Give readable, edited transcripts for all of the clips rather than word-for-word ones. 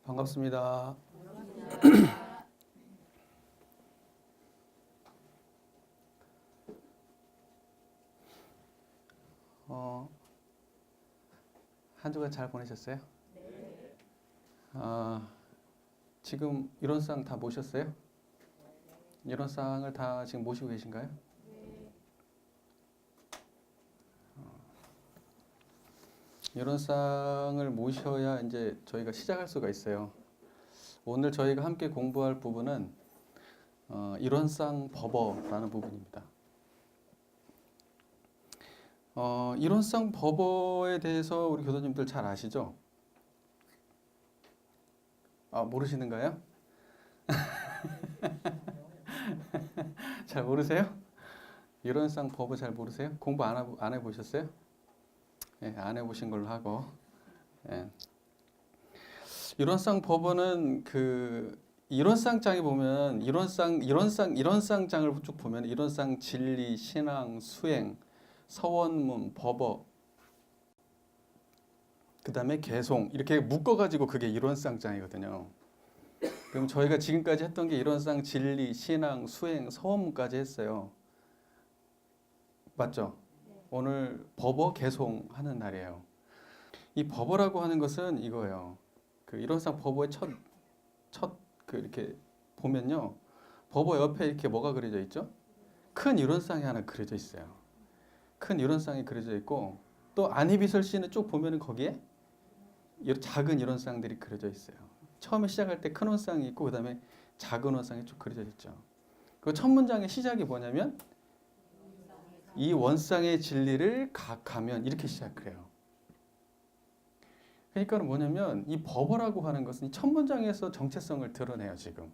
반갑습니다. 한 주간 잘 보내셨어요? 지금 이론상 다 모셨어요? 이론상을 다 지금 모시고 계신가요? 이론상을 모셔야 이제 저희가 시작할 수가 있어요. 오늘 저희가 함께 공부할 부분은 이론상 법어라는 부분입니다. 이론상 법어에 대해서 우리 교수님들 잘 아시죠? 모르시는가요? 잘 모르세요? 이론상 법어 잘 모르세요? 공부 안 해보셨어요? 예, 안 해보신 걸로 하고. 예. 이론상 법어는 이론상장에 보면 이론상장을 쭉 보면 이론상 진리, 신앙, 수행, 서원문, 법어, 그 다음에 개송 이렇게 묶어가지고 그게 이론상장이거든요. 그럼 저희가 지금까지 했던 게 이론상 진리, 신앙, 수행, 서원문까지 했어요. 맞죠? 오늘 법어 개송 하는 날이에요. 이 법어라고 하는 것은 이거예요. 이론상 법어의 이렇게 보면요. 법어 옆에 이렇게 뭐가 그려져 있죠? 큰 이론상이 하나 그려져 있어요. 큰 이론상이 그려져 있고 또 안희비설시는 쭉 보면은 거기에 작은 이론상들이 그려져 있어요. 처음에 시작할 때 큰 원상이 있고 그 다음에 작은 원상이 쭉 그려져 있죠. 그 첫 문장의 시작이 뭐냐면 이 원상의 진리를 각하면 이렇게 시작을 해요. 그러니까 뭐냐면 이 법어라고 하는 것은 첫 문장에서 정체성을 드러내요. 지금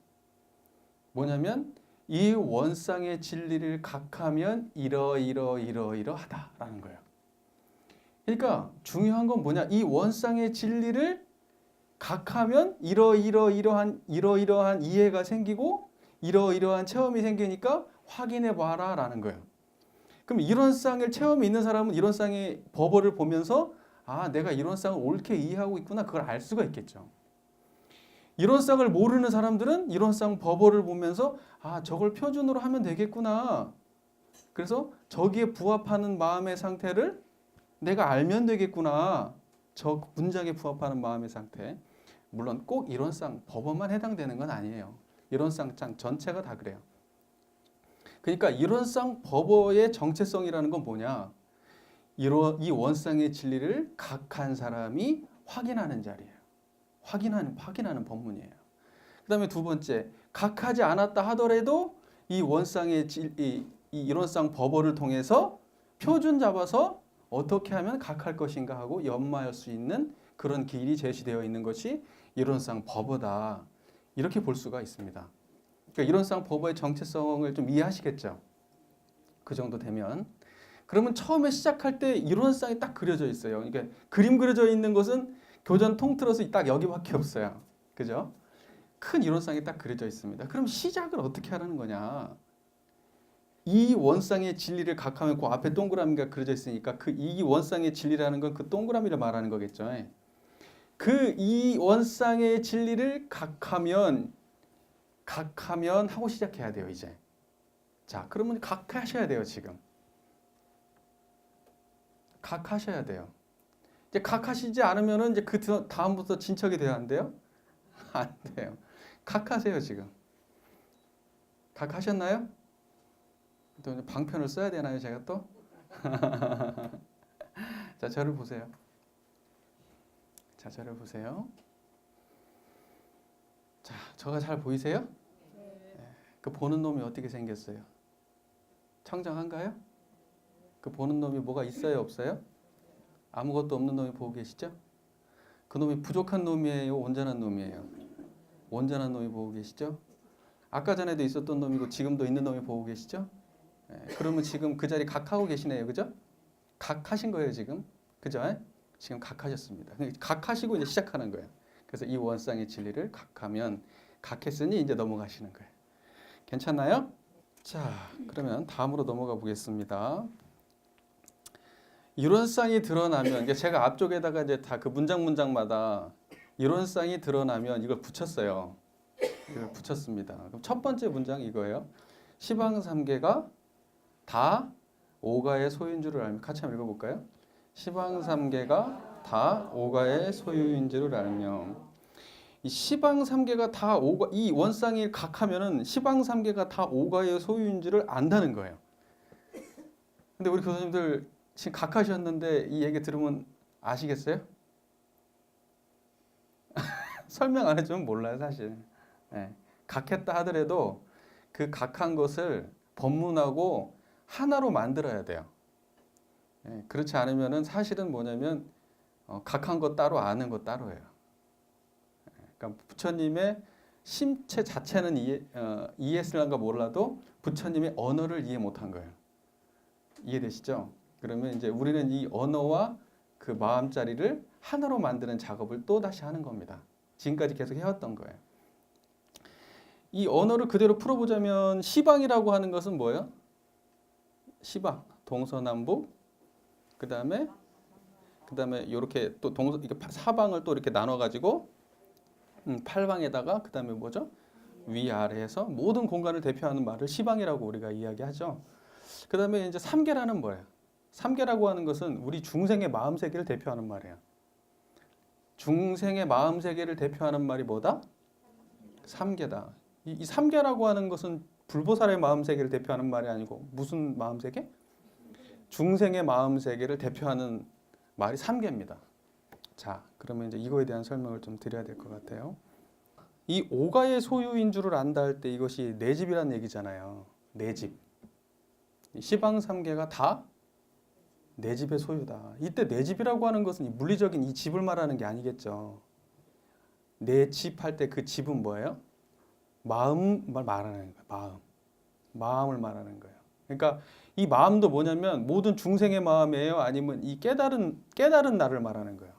뭐냐면 이 원상의 진리를 각하면 이러이러하다라는 거예요. 그러니까 중요한 건 뭐냐? 이 원상의 진리를 각하면 이러이러한 이해가 생기고 이러이러한 체험이 생기니까 확인해 봐라라는 거예요. 그럼 이론상을 체험이 있는 사람은 이론상의 법어를 보면서 내가 이론상을 옳게 이해하고 있구나 그걸 알 수가 있겠죠. 이론상을 모르는 사람들은 이론상 법어를 보면서 저걸 표준으로 하면 되겠구나. 그래서 저기에 부합하는 마음의 상태를 내가 알면 되겠구나. 저 문장에 부합하는 마음의 상태. 물론 꼭 이론상 법어만 해당되는 건 아니에요. 이론상장 전체가 다 그래요. 그러니까 이론상 법어의 정체성이라는 건 뭐냐? 이 원상의 진리를 각한 사람이 확인하는 자리예요. 확인하는 법문이에요. 그 다음에 두 번째, 각하지 않았다 하더라도 이 원상의 이 이론상 법어를 통해서 표준 잡아서 어떻게 하면 각할 것인가 하고 연마할 수 있는 그런 길이 제시되어 있는 것이 이론상 법어다. 이렇게 볼 수가 있습니다. 그러니까 이론상 법어의 정체성을 좀 이해하시겠죠? 그 정도 되면. 그러면 처음에 시작할 때 이론상이 딱 그려져 있어요. 그러니까 그림 그려져 있는 것은 교전 통틀어서 딱 여기밖에 없어요. 그죠? 큰 이론상이 딱 그려져 있습니다. 그럼 시작을 어떻게 하라는 거냐? 이 원상의 진리를 각하면 그 앞에 동그라미가 그려져 있으니까 이 원상의 진리라는 건 그 동그라미를 말하는 거겠죠. 이 원상의 진리를 각하면 하고 시작해야 돼요, 이제. 자, 그러면 각하셔야 돼요, 지금. 각하셔야 돼요. 이제 각하시지 않으면은 이제 그 다음부터 진척이 돼야 안 돼요? 안 돼요. 각하세요, 지금. 각하셨나요? 또 방편을 써야 되나요, 제가 또? 자, 저를 보세요. 자, 저를 보세요. 자, 저가 잘 보이세요? 네. 그 보는 놈이 어떻게 생겼어요? 청정한가요? 그 보는 놈이 뭐가 있어요, 없어요? 아무것도 없는 놈이 보고 계시죠? 그 놈이 부족한 놈이에요, 온전한 놈이에요? 온전한 놈이 보고 계시죠? 아까 전에도 있었던 놈이고 지금도 있는 놈이 보고 계시죠? 네. 그러면 지금 그 자리 각하고 계시네요, 그죠? 각하신 거예요, 지금. 그죠? 지금 각하셨습니다. 각하시고 이제 시작하는 거예요. 그래서 이 원상의 진리를 각하면 각했으니 이제 넘어가시는 거예요. 괜찮나요? 자, 그러면 다음으로 넘어가 보겠습니다. 이론상이 드러나면 제가 앞쪽에다가 이제 다 그 문장마다 이론상이 드러나면 이걸 붙였어요. 이걸 붙였습니다. 그럼 첫 번째 문장 이거예요. 시방삼계가 다 오가의 소유인 줄을 알면 같이 한번 읽어볼까요? 시방삼계가 다 오가의 소유인 줄을 알면 이 시방삼계가 다 오가 이 원쌍이 각하면은 시방삼계가 다 오가의 소유인 줄을 안다는 거예요. 근데 우리 교수님들 지금 각하셨는데 이 얘기 들으면 아시겠어요? 설명 안 해주면 몰라요 사실. 네. 각했다 하더라도 그 각한 것을 법문하고 하나로 만들어야 돼요. 네. 그렇지 않으면은 사실은 뭐냐면 각한 것 따로 아는 것 따로예요. 그러니까 부처님의 심체 자체는 이해했을런가 몰라도 부처님의 언어를 이해 못한 거예요. 이해되시죠? 그러면 이제 우리는 이 언어와 그 마음자리를 하나로 만드는 작업을 또 다시 하는 겁니다. 지금까지 계속 해왔던 거예요. 이 언어를 그대로 풀어보자면 시방이라고 하는 것은 뭐예요? 시방, 동서남북, 그 다음에 이렇게 또 사방을 또 이렇게 나눠가지고 팔방에다가 그 다음에 뭐죠? 위아래에서 모든 공간을 대표하는 말을 시방이라고 우리가 이야기하죠. 그 다음에 이제 삼계라는 뭐예요? 삼계라고 하는 것은 우리 중생의 마음 세계를 대표하는 말이에요. 중생의 마음 세계를 대표하는 말이 뭐다? 삼계다. 이 삼계라고 하는 것은 불보살의 마음 세계를 대표하는 말이 아니고 무슨 마음 세계? 중생의 마음 세계를 대표하는 말이 삼계입니다. 자, 그러면 이제 이거에 대한 설명을 좀 드려야 될 것 같아요. 이 오가의 소유인 줄을 안다 할 때 이것이 내 집이라는 얘기잖아요. 내 집. 시방삼계가 다 내 집의 소유다. 이때 내 집이라고 하는 것은 물리적인 이 집을 말하는 게 아니겠죠. 내 집 할 때 그 집은 뭐예요? 마음을 말하는 거예요. 마음을 말하는 거예요. 그러니까 이 마음도 뭐냐면 모든 중생의 마음이에요? 아니면 이 깨달은 나를 말하는 거예요.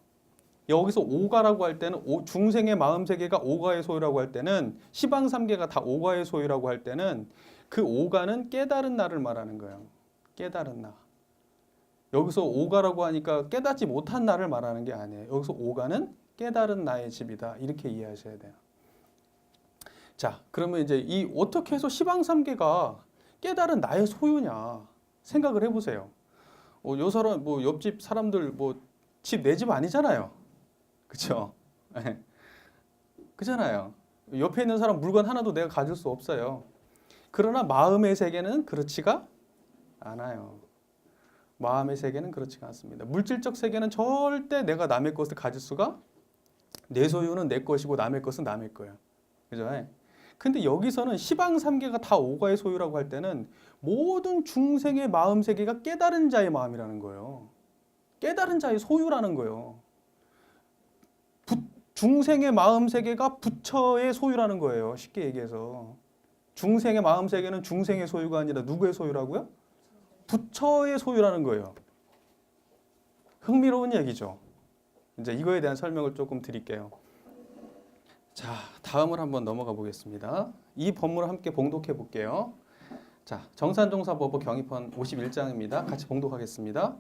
여기서 오가라고 할 때는 중생의 마음 세계가 오가의 소유라고 할 때는 시방삼계가 다 오가의 소유라고 할 때는 그 오가는 깨달은 나를 말하는 거예요. 깨달은 나. 여기서 오가라고 하니까 깨닫지 못한 나를 말하는 게 아니에요. 여기서 오가는 깨달은 나의 집이다. 이렇게 이해하셔야 돼요. 자, 그러면 이제 이 어떻게 해서 시방삼계가 깨달은 나의 소유냐 생각을 해보세요. 요 사람 뭐 옆집 사람들 뭐 집 내 집 아니잖아요. 그렇죠? 그잖아요. 옆에 있는 사람 물건 하나도 내가 가질 수 없어요. 그러나 마음의 세계는 그렇지가 않아요. 마음의 세계는 그렇지가 않습니다. 물질적 세계는 절대 내가 남의 것을 가질 수가 내 소유는 내 것이고 남의 것은 남의 거예요. 그죠? 근데 여기서는 시방삼계가 다 오가의 소유라고 할 때는 모든 중생의 마음 세계가 깨달은 자의 마음이라는 거예요. 깨달은 자의 소유라는 거예요. 중생의 마음 세계가 부처의 소유라는 거예요. 쉽게 얘기해서. 중생의 마음 세계는 중생의 소유가 아니라 누구의 소유라고요? 부처의 소유라는 거예요. 흥미로운 얘기죠. 이제 이거에 대한 설명을 조금 드릴게요. 자, 다음을 한번 넘어가 보겠습니다. 이 본문을 함께 봉독해 볼게요. 자, 정산종사법어 경입헌 51장입니다. 같이 봉독하겠습니다.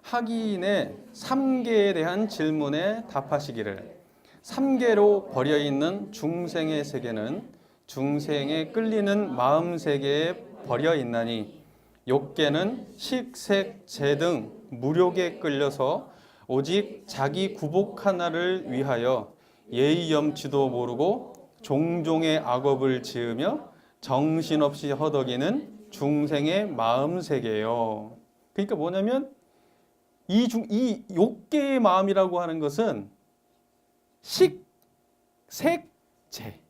학인의 삼계에 대한 질문에 답하시기를. 삼계로 버려있는 중생의 세계는 중생에 끌리는 마음 세계에 버려있나니 욕계는 식, 색, 재 등 무력에 끌려서 오직 자기 구복 하나를 위하여 예의 염치도 모르고 종종의 악업을 지으며 정신없이 허덕이는 중생의 마음 세계예요. 그러니까 뭐냐면 이 욕계의 마음이라고 하는 것은 식, 색, 재.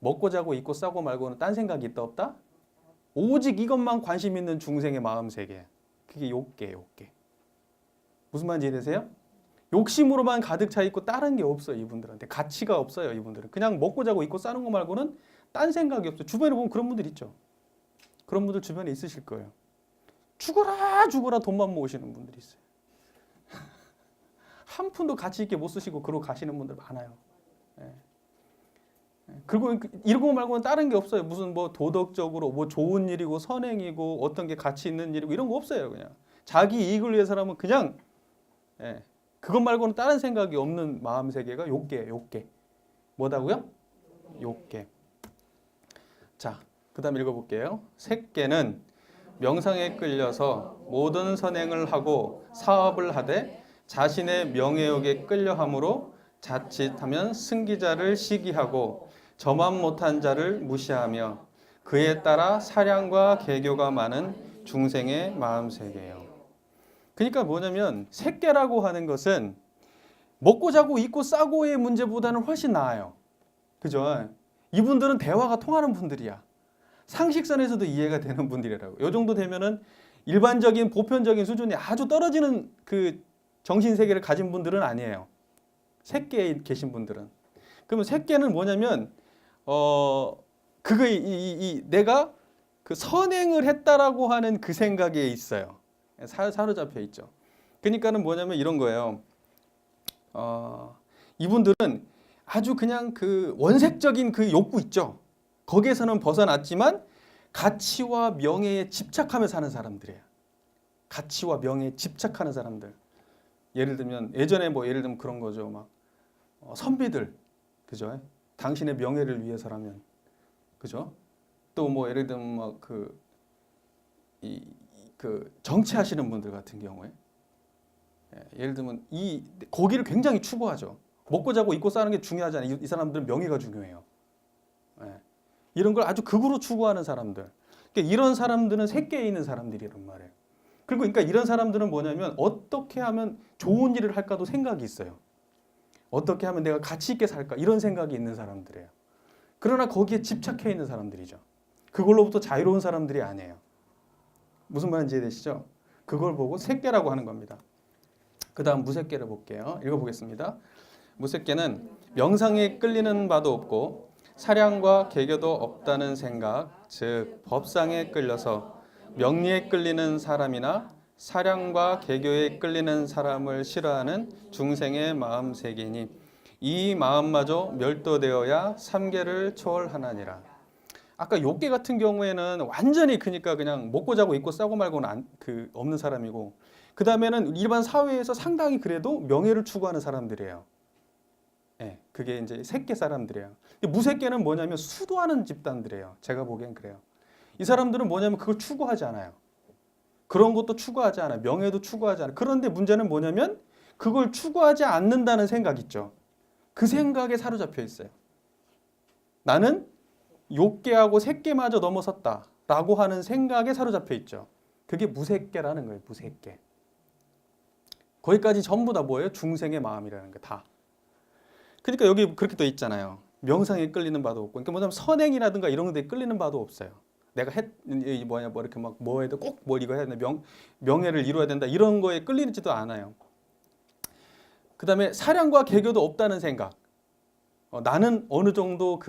먹고 자고 입고 싸고 말고는 딴 생각이 있다 없다? 오직 이것만 관심 있는 중생의 마음 세계. 그게 욕계. 무슨 말인지 이해되세요? 욕심으로만 가득 차 있고 다른 게 없어요. 이분들한테 가치가 없어요. 이분들은 그냥 먹고 자고 입고 싸는 거 말고는 딴 생각이 없어요. 주변에 보면 그런 분들 있죠. 그런 분들 주변에 있으실 거예요. 죽어라 돈만 모으시는 분들이 있어요. 한 푼도 가치 있게 못 쓰시고 그러고 가시는 분들 많아요. 그리고 이런 거 말고는 다른 게 없어요. 무슨 뭐 도덕적으로 뭐 좋은 일이고 선행이고 어떤 게 가치 있는 일이고 이런 거 없어요. 그냥 자기 이익을 위해서라면 그냥 그것 말고는 다른 생각이 없는 마음 세계가 욕계예요. 욕계. 뭐다고요? 욕계. 자, 그 다음 읽어볼게요. 색계는 명상에 끌려서 모든 선행을 하고 사업을 하되 자신의 명예욕에 끌려함으로 자칫하면 승기자를 시기하고 저만 못한 자를 무시하며 그에 따라 사량과 계교가 많은 중생의 마음세계예요. 그러니까 뭐냐면 색계라고 하는 것은 먹고 자고 입고 싸고의 문제보다는 훨씬 나아요. 그죠? 이분들은 대화가 통하는 분들이야. 상식선에서도 이해가 되는 분들이라고. 이 정도 되면은 일반적인 보편적인 수준이 아주 떨어지는 그 정신세계를 가진 분들은 아니에요. 색계에 계신 분들은. 그러면 색계는 뭐냐면 그거 내가 그 선행을 했다라고 하는 그 생각에 있어요. 사로잡혀 있죠. 그러니까는 뭐냐면 이런 거예요. 이분들은 아주 그냥 그 원색적인 그 욕구 있죠. 거기에서는 벗어났지만 가치와 명예에 집착하며 사는 사람들이에요. 가치와 명예에 집착하는 사람들. 예를 들면 예전에 뭐 예를 들면 그런 거죠. 막 선비들, 그죠? 당신의 명예를 위해서라면, 그죠? 또 뭐 예를 들면 막 그 정치하시는 분들 같은 경우에 예를 들면 이 거기를 굉장히 추구하죠. 먹고 자고 입고 사는 게 중요하지 않아요. 이 사람들은 명예가 중요해요. 이런 걸 아주 극으로 추구하는 사람들. 그러니까 이런 사람들은 색계에 있는 사람들이란 말이에요. 그리고 그러니까 이런 사람들은 뭐냐면 어떻게 하면 좋은 일을 할까도 생각이 있어요. 어떻게 하면 내가 가치 있게 살까 이런 생각이 있는 사람들이에요. 그러나 거기에 집착해 있는 사람들이죠. 그걸로부터 자유로운 사람들이 아니에요. 무슨 말인지 이해되시죠? 그걸 보고 색계라고 하는 겁니다. 그 다음 무색계를 볼게요. 읽어보겠습니다. 무색계는 명상에 끌리는 바도 없고 사량과 계교도 없다는 생각, 즉 법상에 끌려서 명리에 끌리는 사람이나 사량과 계교에 끌리는 사람을 싫어하는 중생의 마음 세계니 이 마음마저 멸도되어야 삼계를 초월하나니라. 아까 욕계 같은 경우에는 완전히 그러니까 그냥 먹고 자고 입고 싸고 말고는 없는 사람이고 그 다음에는 일반 사회에서 상당히 그래도 명예를 추구하는 사람들이에요. 네, 그게 이제 색계 사람들이에요. 무색계는 뭐냐면 수도하는 집단들이에요. 제가 보기엔 그래요. 이 사람들은 뭐냐면 그걸 추구하지 않아요. 그런 것도 추구하지 않아요. 명예도 추구하지 않아요. 그런데 문제는 뭐냐면 그걸 추구하지 않는다는 생각 있죠. 그 생각에 사로잡혀 있어요. 나는 욕계하고 색계마저 넘어섰다라고 하는 생각에 사로잡혀 있죠. 그게 무색계라는 거예요. 무색계. 거기까지 전부 다 뭐예요? 중생의 마음이라는 거 다. 그러니까 여기 그렇게 돼 있잖아요. 명상에 끌리는 바도 없고, 그러니까 뭐냐면 선행이라든가 이런 데 끌리는 바도 없어요. 내가 뭐 이렇게 막 뭐 해도 꼭 뭘 이거 해야 된다, 명예를 이루어야 된다 이런 거에 끌리지도 않아요. 그 다음에 사량과 계교도 없다는 생각. 나는 어느 정도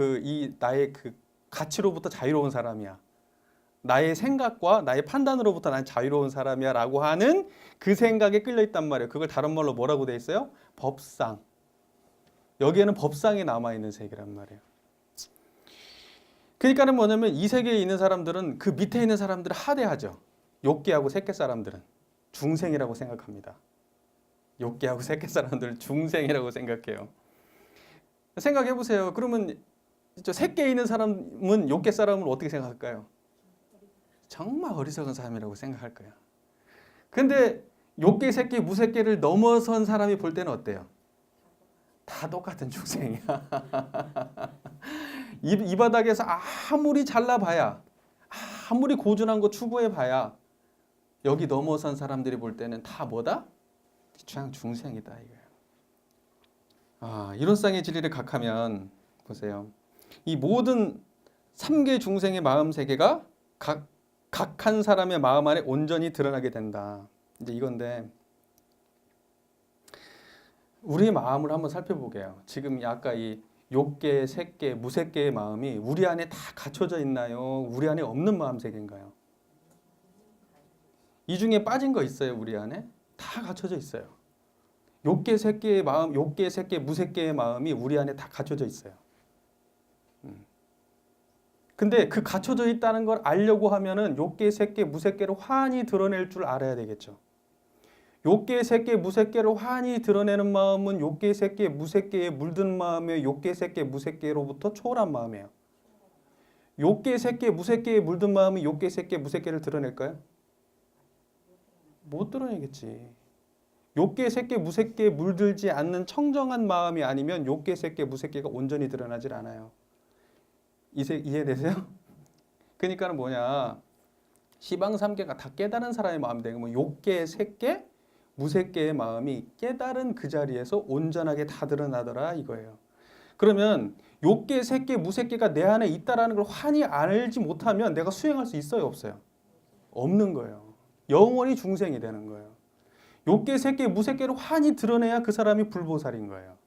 나의 그 가치로부터 자유로운 사람이야. 나의 생각과 나의 판단으로부터 난 자유로운 사람이야라고 하는 그 생각에 끌려 있단 말이에요. 그걸 다른 말로 뭐라고 돼 있어요? 법상. 여기에는 법상이 남아있는 세계란 말이에요. 그러니까는 뭐냐면 이 세계에 있는 사람들은 그 밑에 있는 사람들을 하대하죠. 욕계하고 색계 사람들은 중생이라고 생각합니다. 욕계하고 색계 사람들은 중생이라고 생각해요. 생각해 보세요. 그러면 색계에 있는 사람은 욕계 사람을 어떻게 생각할까요? 정말 어리석은 사람이라고 생각할 거예요. 근데 욕계, 색계, 무색계를 넘어선 사람이 볼 때는 어때요? 다 똑같은 중생이야. 이 바닥에서 아무리 잘나봐야, 아무리 고준한 거 추구해봐야 여기 넘어선 사람들이 볼 때는 다 뭐다? 그냥 중생이다 이거예요. 이런 쌍의 진리를 각하면 보세요. 이 모든 삼계 중생의 마음 세계가 각 한 사람의 마음 안에 온전히 드러나게 된다. 이제 이건데 우리의 마음을 한번 살펴보게요. 지금 아까 이 욕계, 색계, 무색계의 마음이 우리 안에 다 갖춰져 있나요? 우리 안에 없는 마음 세계인가요? 이 중에 빠진 거 있어요? 우리 안에? 다 갖춰져 있어요. 욕계, 색계의 마음, 욕계, 색계, 무색계의 마음이 우리 안에 다 갖춰져 있어요. 근데 그 갖춰져 있다는 걸 알려고 하면은 욕계, 색계, 무색계를 환히 드러낼 줄 알아야 되겠죠. 욕계, 색계, 무색계를 환히 드러내는 마음은 욕계, 색계, 무색계에 물든 마음이에요. 욕계, 색계, 무색계로부터 초월한 마음이에요. 욕계, 색계, 무색계에 물든 마음이 욕계, 색계, 무색계를 드러낼까요? 못 드러내겠지. 욕계, 색계, 무색계에 물들지 않는 청정한 마음이 아니면 욕계, 색계, 무색계가 온전히 드러나질 않아요. 이해되세요? 그러니까는 뭐냐, 시방삼계가 다 깨달은 사람의 마음이 되고 뭐 욕계, 색계, 무색계의 마음이 깨달은 그 자리에서 온전하게 다 드러나더라 이거예요. 그러면 욕계, 색계, 무색계가 내 안에 있다라는 걸 환히 알지 못하면 내가 수행할 수 있어요, 없어요? 없는 거예요. 영원히 중생이 되는 거예요. 욕계, 색계, 무색계를 환히 드러내야 그 사람이 불보살인 거예요.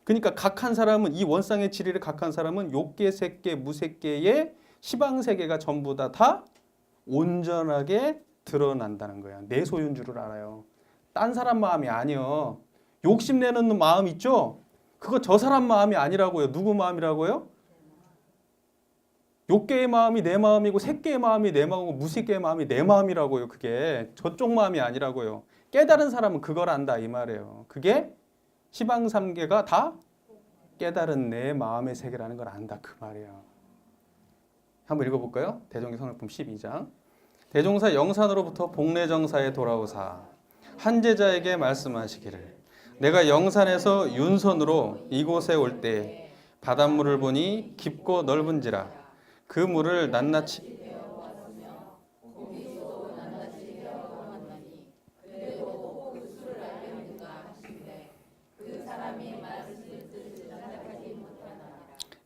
그러니까 각한 사람은 이 원상의 지리를 각한 사람은 욕계, 색계, 무색계의 시방세계가 전부 다 온전하게 드러난다는 거야. 내 소유인 줄을 알아요. 딴 사람 마음이 아니요. 욕심내는 마음 있죠? 그거 저 사람 마음이 아니라고요. 누구 마음이라고요? 욕계의 마음이 내 마음이고 색계의 마음이 내 마음이고 무색계의 마음이 내 마음이라고요. 그게 저쪽 마음이 아니라고요. 깨달은 사람은 그걸 안다 이 말이에요. 그게 시방삼계가 다 깨달은 내 마음의 세계라는 걸 안다 그 말이에요. 한번 읽어볼까요? 대종기성일품 12장. 대종사 영산으로부터 복례정사에 돌아오사 한 제자에게 말씀하시기를 내가 영산에서 윤선으로 이곳에 올 때 바닷물을 보니 깊고 넓은지라 그 물을 낱낱이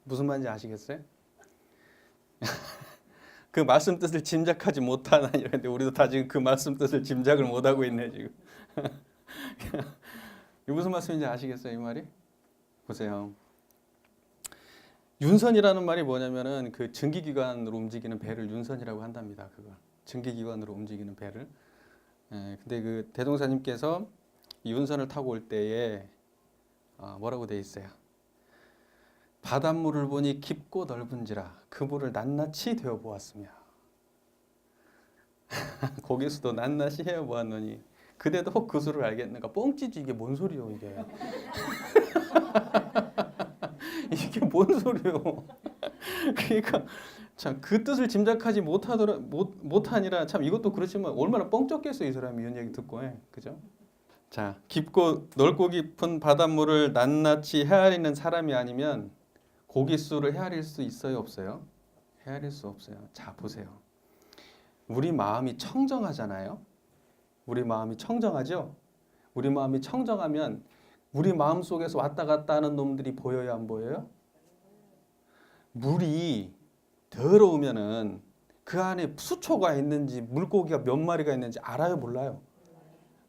무슨 말인지 아시겠어요? 그 말씀 뜻을 짐작하지 못하나 이런데 우리도 다 지금 그 말씀 뜻을 짐작을 못하고 있네 지금. 이 무슨 말씀인지 아시겠어요 이 말이? 보세요. 윤선이라는 말이 뭐냐면은 그 증기기관으로 움직이는 배를 윤선이라고 한답니다. 그걸 증기기관으로 움직이는 배를. 근데 그 대종사님께서 이 윤선을 타고 올 때에 뭐라고 돼 있어요? 바닷물을 보니 깊고 넓은지라 그 물을 낱낱이 되어 보았으며 거기서도 낱낱이 헤어 보았노니 그대도 혹 그 수를 알겠는가? 뻥치지 이게 뭔 소리요 이게. 이게 뭔 소리요. 그러니까 참 그 뜻을 짐작하지 못하니라 참 이것도 그렇지만 얼마나 뻥쩍겠어요 이 사람이 이런 얘기 듣고 그죠? 자 깊고 넓고 깊은 바닷물을 낱낱이 헤아리는 사람이 아니면 고깃수를 헤아릴 수 있어요 없어요? 헤아릴 수 없어요. 자 보세요. 우리 마음이 청정하잖아요. 우리 마음이 청정하죠. 우리 마음이 청정하면 우리 마음 속에서 왔다 갔다 하는 놈들이 보여요 안 보여요? 물이 더러우면은 그 안에 수초가 있는지 물고기가 몇 마리가 있는지 알아요 몰라요?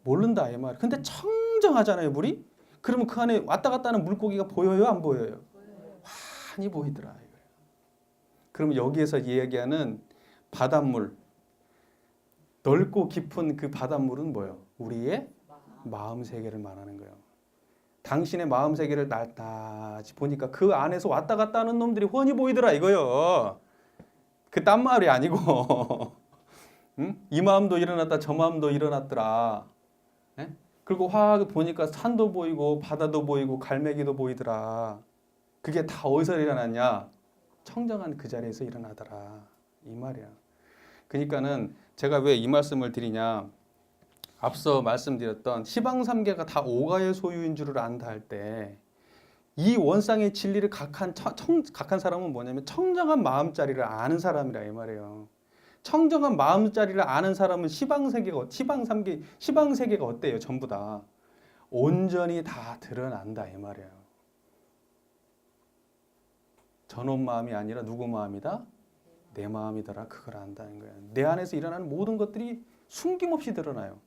모른다 이 말. 근데 청정하잖아요 물이. 그러면 그 안에 왔다 갔다 하는 물고기가 보여요 안 보여요? 환히 보이더라 이거예요. 그러면 여기에서 이야기하는 바닷물 넓고 깊은 그 바닷물은 뭐예요? 우리의 마음 세계를 말하는 거예요. 당신의 마음 세계를 낱낱이 보니까 그 안에서 왔다 갔다 하는 놈들이 훤히 보이더라 이거요. 그 딴 말이 아니고 응? 이 마음도 일어났다 저 마음도 일어났더라. 예? 그리고 화학 보니까 산도 보이고 바다도 보이고 갈매기도 보이더라. 그게 다 어디서 일어났냐? 청정한 그 자리에서 일어나더라. 이 말이야. 그러니까는 제가 왜 이 말씀을 드리냐? 앞서 말씀드렸던 시방삼계가 다 오가의 소유인 줄을 안다 할 때 이 원상의 진리를 각한 사람은 뭐냐면 청정한 마음자리를 아는 사람이라 이 말이에요. 청정한 마음자리를 아는 사람은 시방세계가 어때요? 전부 다 온전히 다 드러난다 이 말이에요. 저놈 마음이 아니라 누구 마음이다? 내 마음이더라. 그걸 안다는 거예요. 내 안에서 일어나는 모든 것들이 숨김없이 드러나요.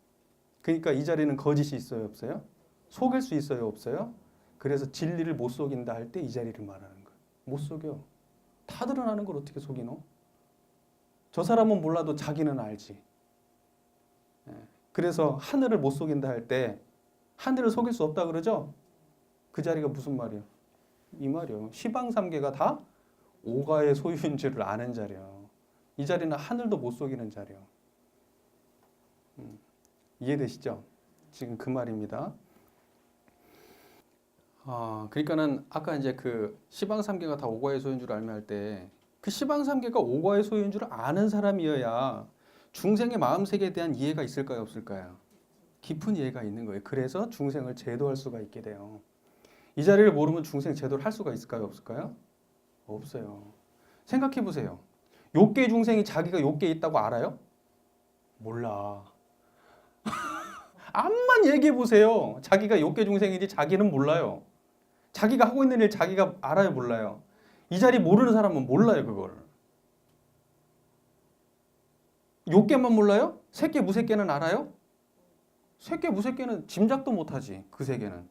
그러니까 이 자리는 거짓이 있어요, 없어요? 속일 수 있어요, 없어요? 그래서 진리를 못 속인다 할 때 이 자리를 말하는 거예요. 못 속여. 다 드러나는 걸 어떻게 속이노? 저 사람은 몰라도 자기는 알지. 그래서 하늘을 못 속인다 할 때 하늘을 속일 수 없다 그러죠? 그 자리가 무슨 말이에요? 이 말이에요. 시방삼계가 다 오가의 소유인 줄을 아는 자리예요. 이 자리는 하늘도 못 속이는 자리예요. 이해되시죠? 지금 그 말입니다. 그러니까는 아까 이제 그 시방삼계가 다 오과의 소유인 줄 알면 할 때 그 시방삼계가 오과의 소유인 줄 아는 사람이어야 중생의 마음 세계에 대한 이해가 있을까요, 없을까요? 깊은 이해가 있는 거예요. 그래서 중생을 제도할 수가 있게 돼요. 이 자리를 모르면 중생 제도를 할 수가 있을까요, 없을까요? 없어요. 생각해 보세요. 욕계 중생이 자기가 욕계에 있다고 알아요? 몰라. 암만 얘기해 보세요. 자기가 욕계 중생인지 자기는 몰라요. 자기가 하고 있는 일 자기가 알아요, 몰라요? 이 자리 모르는 사람은 몰라요, 그걸. 욕계만 몰라요? 색계 무색계는 알아요? 색계 무색계는 짐작도 못하지, 그 세계는.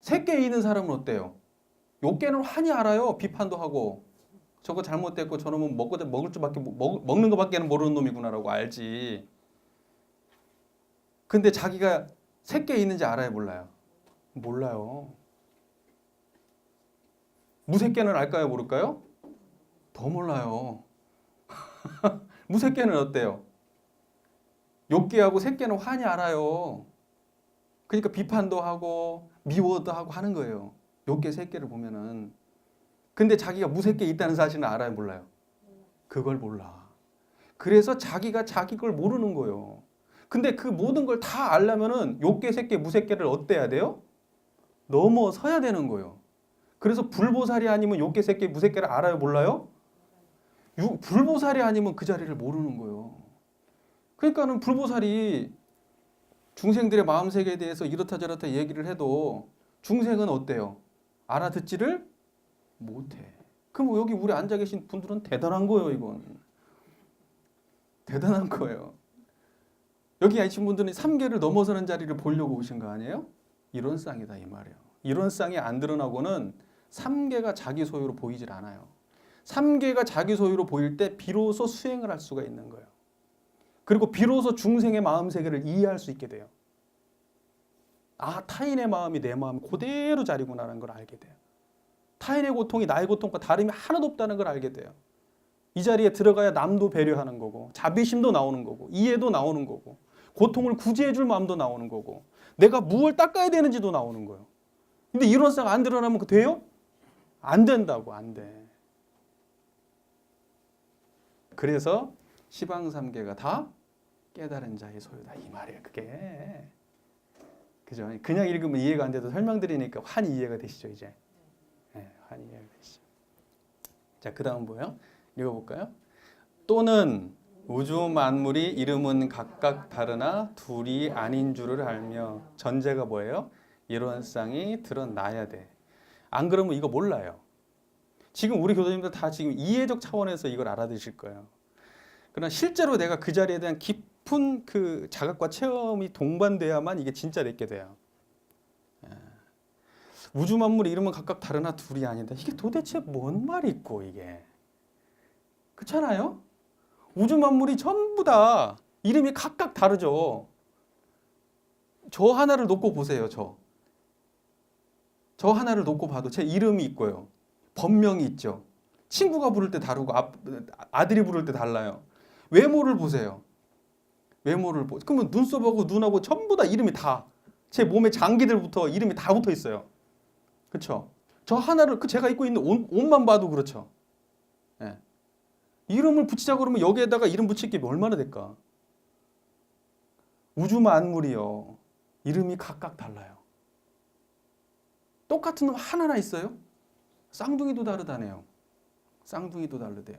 색계에 있는 사람은 어때요? 욕계는 환히 알아요. 비판도 하고 저거 잘못됐고 저놈은 먹을 줄밖에 먹는 것밖에는 모르는 놈이구나라고 알지. 근데 자기가 색계에 있는지 알아요, 몰라요? 몰라요. 무색계는 알까요, 모를까요? 더 몰라요. 무색계는 어때요? 욕계하고 색계는 환히 알아요. 그러니까 비판도 하고 미워도 하고 하는 거예요. 욕계 색계를 보면은. 근데 자기가 무색계에 있다는 사실은 알아요, 몰라요? 그걸 몰라. 그래서 자기가 자기 걸 모르는 거예요. 근데 그 모든 걸 다 알려면은 욕계, 색계, 무색계를 어때야 돼요? 넘어서야 되는 거예요. 그래서 불보살이 아니면 욕계, 색계, 무색계를 알아요, 몰라요? 불보살이 아니면 그 자리를 모르는 거예요. 그러니까는 불보살이 중생들의 마음 세계에 대해서 이렇다 저렇다 얘기를 해도 중생은 어때요? 알아듣지를 못해. 그럼 여기 우리 앉아 계신 분들은 대단한 거예요, 이건. 대단한 거예요. 여기 계신 분들은 3계를 넘어서는 자리를 보려고 오신 거 아니에요? 이론상이다 이 말이에요. 이론상이 안 드러나고는 3계가 자기 소유로 보이질 않아요. 3계가 자기 소유로 보일 때 비로소 수행을 할 수가 있는 거예요. 그리고 비로소 중생의 마음 세계를 이해할 수 있게 돼요. 타인의 마음이 내 마음 그대로 자리구나라는 걸 알게 돼요. 타인의 고통이 나의 고통과 다름이 하나도 없다는 걸 알게 돼요. 이 자리에 들어가야 남도 배려하는 거고 자비심도 나오는 거고 이해도 나오는 거고 고통을 구제해 줄 마음도 나오는 거고 내가 무엇을 닦아야 되는지도 나오는 거예요. 근데 이론상 안 드러나면 그 돼요? 안 된다고. 안 돼. 그래서 시방삼계가 다 깨달은 자의 소유다 이 말이에요. 그게. 그죠? 그냥 읽으면 이해가 안 돼도 설명드리니까 환히 이해가 되시죠, 이제? 네, 환히 이해가 되시죠. 자, 그다음 뭐예요? 읽어볼까요? 또는 우주 만물이 이름은 각각 다르나 둘이 아닌 줄을 알며 전제가 뭐예요? 이론상이 드러나야 돼. 안 그러면 이거 몰라요. 지금 우리 교도님들 다 지금 이해적 차원에서 이걸 알아들으실 거예요. 그러나 실제로 내가 그 자리에 대한 깊은 그 자각과 체험이 동반돼야만 이게 진짜 내게 돼요. 우주 만물의 이름은 각각 다르나 둘이 아니다. 이게 도대체 뭔 말이고 이게? 그렇잖아요? 우주 만물이 전부 다 이름이 각각 다르죠. 저 하나를 놓고 보세요. 저 하나를 놓고 봐도 제 이름이 있고요. 법명이 있죠. 친구가 부를 때 다르고 아들이 부를 때 달라요. 외모를 보세요. 그러면 눈썹하고 눈하고 전부 다 이름이 다 제 몸의 장기들부터 이름이 다 붙어 있어요. 그렇죠? 저 하나를 제가 입고 있는 옷만 봐도 그렇죠. 예. 이름을 붙이자 그러면 여기에다가 이름 붙일 게 얼마나 될까? 우주 만물이요. 이름이 각각 달라요. 똑같은 놈 하나나 있어요? 쌍둥이도 다르다네요. 쌍둥이도 다르대요.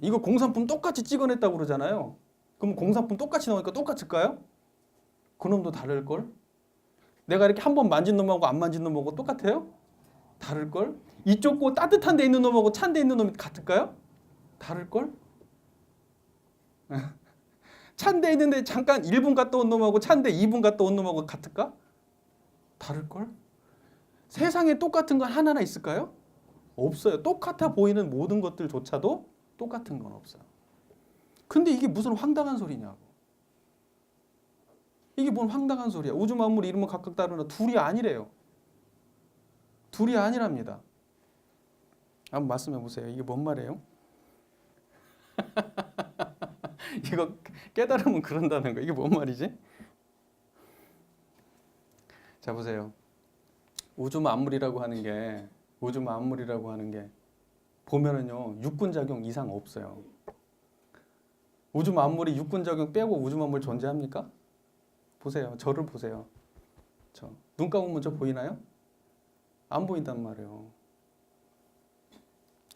이거 공산품 똑같이 찍어냈다고 그러잖아요. 그럼 공산품 똑같이 나오니까 똑같을까요? 그놈도 다를걸? 내가 이렇게 한 번 만진 놈하고 안 만진 놈하고 똑같아요? 다를걸? 이쪽 거 따뜻한 데 있는 놈하고 찬 데 있는 놈이 같을까요? 다를걸? 찬 데 있는데 잠깐 1분 갔다 온 놈하고 찬 데 2분 갔다 온 놈하고 같을까? 다를걸? 세상에 똑같은 건 하나나 있을까요? 없어요. 똑같아 보이는 모든 것들조차도 똑같은 건 없어요. 근데 이게 무슨 황당한 소리냐고. 이게 뭔 황당한 소리야. 우주 만물 이름은 각각 다르나 둘이 아니래요. 둘이 아니랍니다. 한번 말씀해 보세요. 이게 뭔 말이에요? 이거 깨달으면 그런다는 거. 이게 뭔 말이지? 자 보세요. 우주 만물이라고 하는 게 보면은요 육군 작용 이상 없어요. 우주 만물이 육군 작용 빼고 우주 만물 존재합니까? 보세요. 저를 보세요. 눈 감으면 저 보이나요? 안 보인단 말이에요.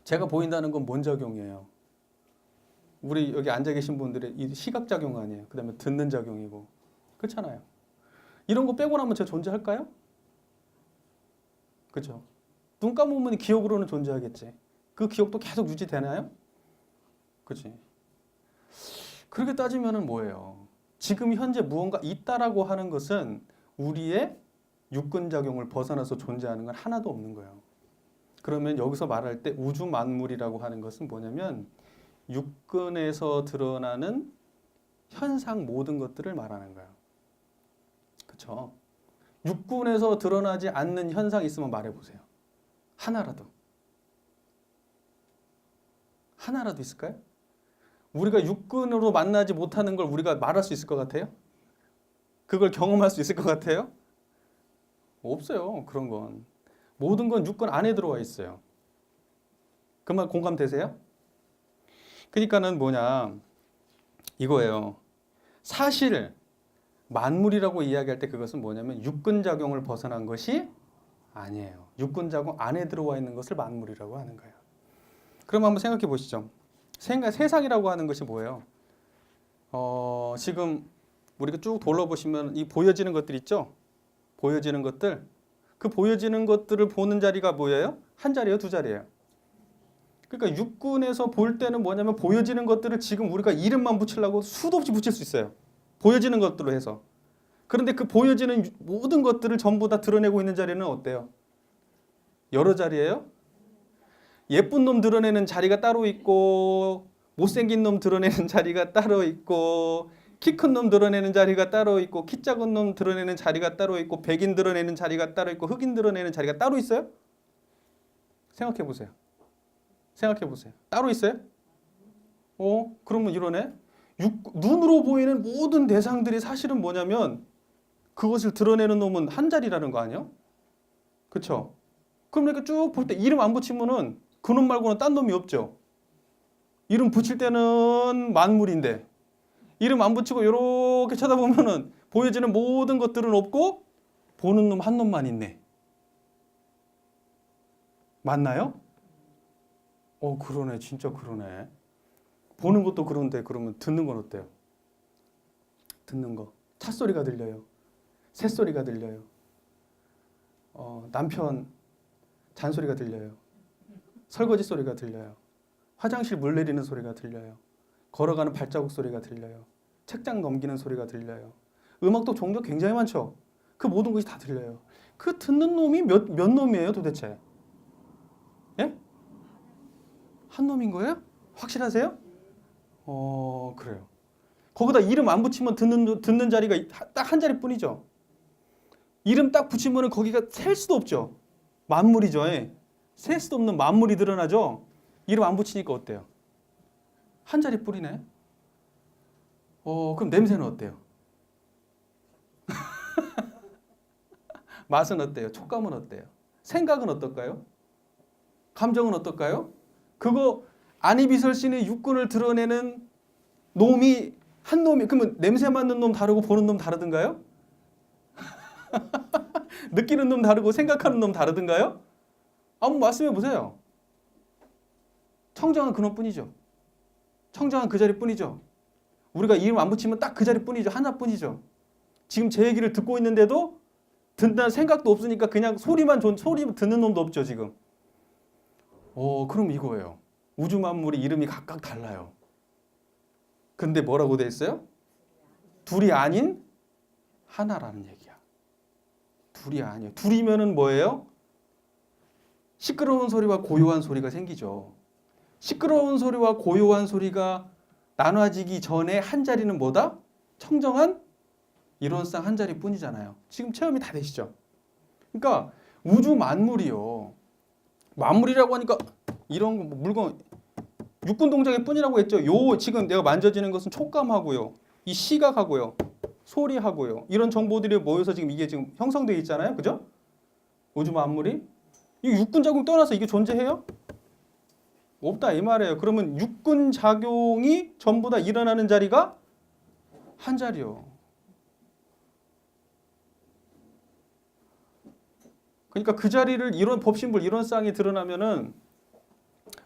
제가 보인다는 건 뭔 작용이에요? 우리 여기 앉아 계신 분들의 이 시각 작용 아니에요. 그 다음에 듣는 작용이고. 그렇잖아요. 이런 거 빼고 나면 제가 존재할까요? 그죠? 눈 감으면 기억으로는 존재하겠지. 그 기억도 계속 유지되나요? 그치? 그렇게 따지면은 뭐예요? 지금 현재 무언가 있다라고 하는 것은 우리의 육근 작용을 벗어나서 존재하는 건 하나도 없는 거예요. 그러면 여기서 말할 때 우주 만물이라고 하는 것은 뭐냐면 육근에서 드러나는 현상 모든 것들을 말하는 거예요. 그렇죠? 육군에서 드러나지 않는 현상이 있으면 말해보세요. 하나라도 있을까요? 우리가 육군으로 만나지 못하는 걸 우리가 말할 수 있을 것 같아요? 그걸 경험할 수 있을 것 같아요? 없어요. 그런 건. 모든 건 육군 안에 들어와 있어요. 그 말 공감되세요? 그러니까는 뭐냐 이거예요. 사실 만물이라고 이야기할 때 그것은 뭐냐면 육근 작용을 벗어난 것이 아니에요. 육근 작용 안에 들어와 있는 것을 만물이라고 하는 거예요. 그럼 한번 생각해 보시죠. 세상이라고 하는 것이 뭐예요? 지금 우리가 쭉 둘러보시면 이 보여지는 것들 있죠? 보여지는 것들. 그 보여지는 것들을 보는 자리가 뭐예요? 한 자리예요? 두 자리예요? 그러니까 육군에서 볼 때는 뭐냐면 보여지는 것들을 지금 우리가 이름만 붙이려고 수도 없이 붙일 수 있어요. 보여지는 것들로 해서. 그런데 그 보여지는 모든 것들을 전부 다 드러내고 있는 자리는 어때요? 여러 자리예요? 예쁜 놈 드러내는 자리가 따로 있고 못생긴 놈 드러내는 자리가 따로 있고 키 큰 놈 드러내는 자리가 따로 있고 키 작은 놈 드러내는 자리가 따로 있고 백인 드러내는 자리가 따로 있고 흑인 드러내는 자리가 따로 있어요? 생각해 보세요. 따로 있어요? 그러면 이러네. 눈으로 보이는 모든 대상들이 사실은 뭐냐면 그것을 드러내는 놈은 한 자리라는 거 아니에요? 그렇죠? 그럼 이렇게 쭉 볼 때 이름 안 붙이면은 그 놈 말고는 딴 놈이 없죠. 이름 붙일 때는 만물인데 이름 안 붙이고 이렇게 쳐다보면은 보여지는 모든 것들은 없고 보는 놈 한 놈만 있네. 맞나요? 그러네. 진짜 그러네. 보는 것도 그런데 그러면 듣는 건 어때요? 듣는 거. 차 소리가 들려요. 새 소리가 들려요. 남편 잔소리가 들려요. 설거지 소리가 들려요. 화장실 물 내리는 소리가 들려요. 걸어가는 발자국 소리가 들려요. 책장 넘기는 소리가 들려요. 음악도 종류 굉장히 많죠. 그 모든 것이 다 들려요. 그 듣는 놈이 몇 놈이에요 도대체? 예? 한 놈인 거예요? 확실하세요? 그래요. 거기다 이름 안 붙이면 듣는 자리가 딱 한 자리뿐이죠. 이름 딱 붙이면 거기가 셀 수도 없죠. 만물이죠. 셀 수도 없는 만물이 드러나죠. 이름 안 붙이니까 어때요? 한 자리뿐이네. 그럼 냄새는 어때요? 맛은 어때요? 촉감은 어때요? 생각은 어떨까요? 감정은 어떨까요? 그거 안이비설신의 육군을 드러내는 놈이 한 놈이 그러면 냄새 맡는 놈 다르고 보는 놈 다르든가요? 느끼는 놈 다르고 생각하는 놈 다르든가요? 한번 말씀해 보세요. 청정한 그놈뿐이죠. 청정한 그 자리뿐이죠. 우리가 이름 안 붙이면 딱 그 자리뿐이죠. 하나뿐이죠. 지금 제 얘기를 듣고 있는데도 듣는 생각도 없으니까 그냥 소리 듣는 놈도 없죠 지금. 그럼 이거예요. 우주 만물의 이름이 각각 달라요. 근데 뭐라고 돼 있어요? 둘이 아닌 하나라는 얘기야. 둘이 아니에요. 둘이면은 뭐예요? 시끄러운 소리와 고요한 소리가 생기죠. 시끄러운 소리와 고요한 소리가 나눠지기 전에 한 자리는 뭐다? 청정한 이론상 한 자리뿐이잖아요. 지금 체험이 다 되시죠? 그러니까 우주 만물이요. 만물이라고 하니까 이런 물건 육군 동작의 뿐이라고 했죠. 요 지금 내가 만져지는 것은 촉감하고요. 이 시각하고요. 소리하고요. 이런 정보들이 모여서 지금 이게 지금 형성되어 있잖아요. 그죠? 우주 만물이. 이 육군 작용 떠나서 이게 존재해요? 없다 이 말이에요. 그러면 육군 작용이 전부 다 일어나는 자리가 한 자리요. 그러니까 그 자리를 이런 법신불 이론상이 드러나면은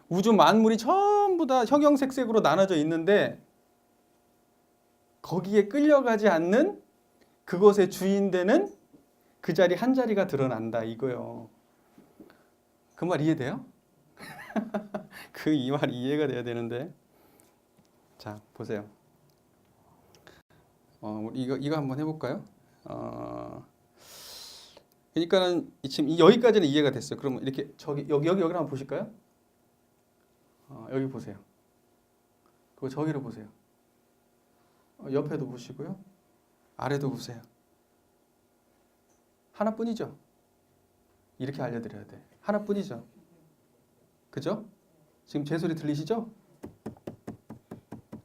우주 만물이 전부 다 형형색색으로 나눠져 있는데 거기에 끌려가지 않는 그것의 주인 되는 그 자리 한 자리가 드러난다 이거요. 그 말 이해돼요? 그 이 말 이해가 돼야 되는데. 자 보세요. 우리 이거 한번 해볼까요? 그러니까는 지금 여기까지는 이해가 됐어요. 그러면 이렇게 여기를 한번 보실까요? 여기 보세요. 그리고 저기를 보세요. 옆에도 보시고요. 아래도 보세요. 하나뿐이죠. 이렇게 알려드려야 돼. 하나뿐이죠. 그죠? 지금 제 소리 들리시죠?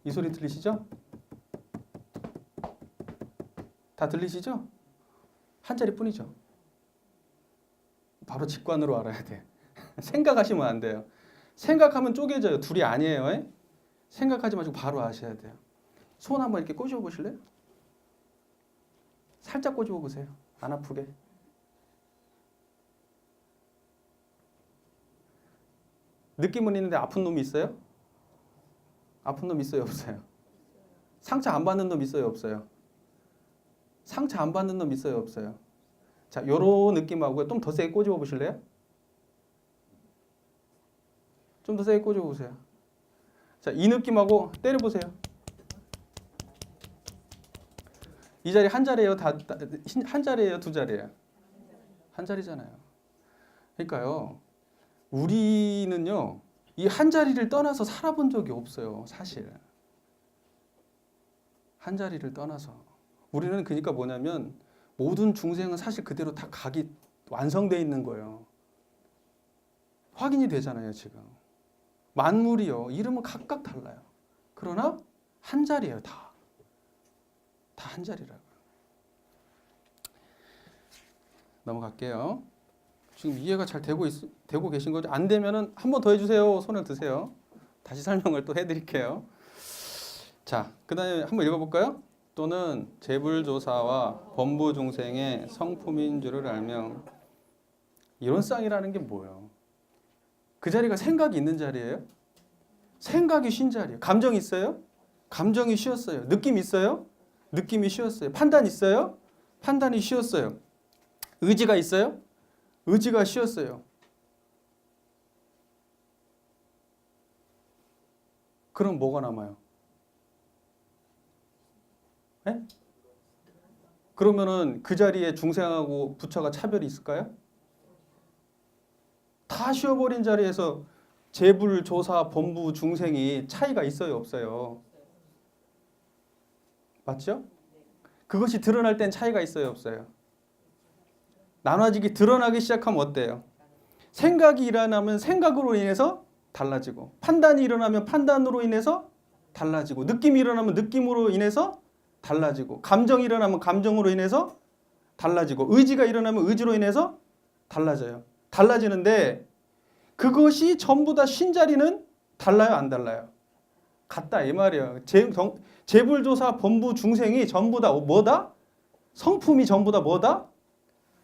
이 소리 들리시죠? 다 들리시죠? 한 자리뿐이죠. 바로 직관으로 알아야 돼. 생각하시면 안 돼요. 생각하면 쪼개져요. 둘이 아니에요. 에? 생각하지 마시고 바로 아셔야 돼요. 손 한번 이렇게 꼬집어 보실래요? 살짝 꼬집어 보세요. 안 아프게. 느낌은 있는데 아픈 놈이 있어요? 아픈 놈 있어요? 없어요? 상처 안 받는 놈 있어요? 없어요? 상처 안 받는 놈 있어요? 없어요? 자, 요런 느낌하고 좀 더 세게 꼬집어 보실래요? 좀 더 세게 꼬집어 보세요. 자, 이 느낌하고 때려 보세요. 이 자리 한 자리예요? 한 자리예요? 두 자리예요? 한 자리잖아요. 그러니까요. 우리는요. 이 한 자리를 떠나서 살아본 적이 없어요. 사실. 한 자리를 떠나서. 우리는 그러니까 뭐냐면 모든 중생은 사실 그대로 다 각이 완성되어 있는 거예요. 확인이 되잖아요, 지금. 만물이요. 이름은 각각 달라요. 그러나 한 자리예요, 다. 다 한 자리라고요. 넘어갈게요. 지금 이해가 잘 되고 계신 거죠? 안 되면은 한 번 더 해주세요. 손을 드세요. 다시 설명을 또 해드릴게요. 자, 그 다음에 한번 읽어볼까요? 또는 재불조사와 범부중생의 성품인 줄을 알며. 이론상이라는 게 뭐예요? 그 자리가 생각이 있는 자리예요? 생각이 쉰 자리예요. 감정이 있어요? 감정이 쉬었어요. 느낌 있어요? 느낌이 쉬었어요. 판단 있어요? 판단이 쉬었어요. 의지가 있어요? 의지가 쉬었어요. 그럼 뭐가 남아요? 네? 그러면은 그 자리에 중생하고 부처가 차별이 있을까요? 다 쉬어버린 자리에서 재불, 조사, 범부, 중생이 차이가 있어요? 없어요? 맞죠? 그것이 드러날 땐 차이가 있어요? 없어요? 나눠지기 드러나기 시작하면 어때요? 생각이 일어나면 생각으로 인해서 달라지고, 판단이 일어나면 판단으로 인해서 달라지고, 느낌이 일어나면 느낌으로 인해서 달라지고, 감정이 일어나면 감정으로 인해서 달라지고, 의지가 일어나면 의지로 인해서 달라져요. 달라지는데 그것이 전부 다 쉰 자리는 달라요? 안 달라요? 같다 이 말이에요. 재불조사 범부 중생이 전부 다 뭐다? 성품이 전부 다 뭐다?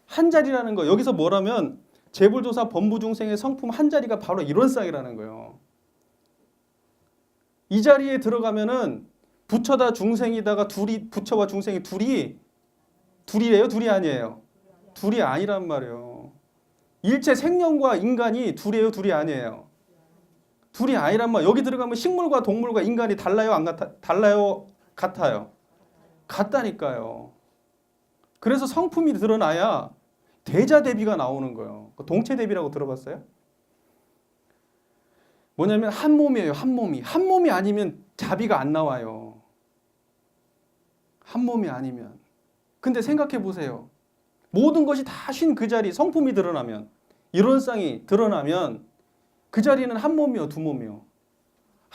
한 자리라는 거. 여기서 뭐라면 재불조사 범부중생의 성품 한 자리가 바로 이론상이라는 거예요. 이 자리에 들어가면은 부처다 중생이다가 둘이, 부처와 중생이 둘이에요? 둘이 아니에요? 둘이 아니란 말이에요. 일체 생명과 인간이 둘이에요? 둘이 아니에요? 둘이 아니란 말. 여기 들어가면 식물과 동물과 인간이 달라요? 안 달라요? 같아요? 같다니까요. 그래서 성품이 드러나야 대자 대비가 나오는 거예요. 동체 대비라고 들어봤어요? 뭐냐면 한 몸이에요. 한 몸이. 한 몸이 아니면 자비가 안 나와요. 한 몸이 아니면. 근데 생각해 보세요. 모든 것이 다 쉰 그 자리, 성품이 드러나면, 이론상이 드러나면 그 자리는 한 몸이요, 두 몸이요?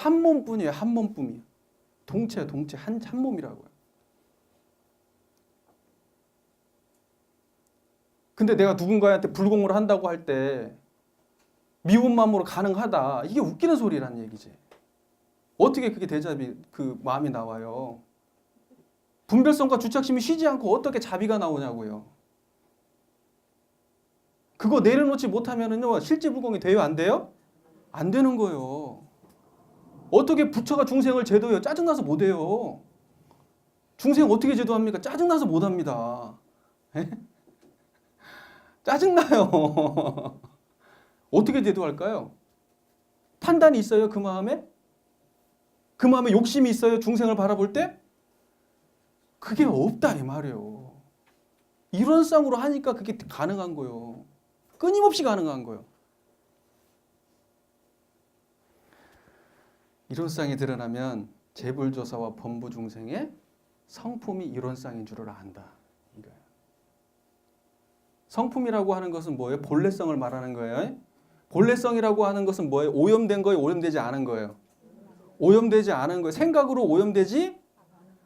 한 몸뿐이에요. 한 몸뿐이에요. 동체 한 몸이라고요. 근데 내가 누군가한테 불공을 한다고 할 때 미운 마음으로 가능하다. 이게 웃기는 소리라는 얘기지. 어떻게 그게 대자비 그 마음이 나와요? 분별성과 주착심이 쉬지 않고 어떻게 자비가 나오냐고요. 그거 내려놓지 못하면은요 실제 불공이 돼요, 안 돼요? 안 되는 거예요. 어떻게 부처가 중생을 제도해요? 짜증나서 못 해요. 중생 어떻게 제도합니까? 짜증나서 못 합니다. 짜증나요. 어떻게 제도할까요? 판단이 있어요, 그 마음에? 그 마음에 욕심이 있어요, 중생을 바라볼 때? 그게 없다 이 말이에요. 이런 쌍으로 하니까 그게 가능한 거예요. 끊임없이 가능한 거예요. 이런 쌍이 드러나면 재불조사와 범부 중생의 성품이 이런 쌍인 줄을 안다. 이거예요. 성품이라고 하는 것은 뭐예요? 본래성을 말하는 거예요. 본래성이라고 하는 것은 뭐예요? 오염된 거예요? 오염되지 않은 거예요? 오염되지 않은 거예요. 생각으로 오염되지?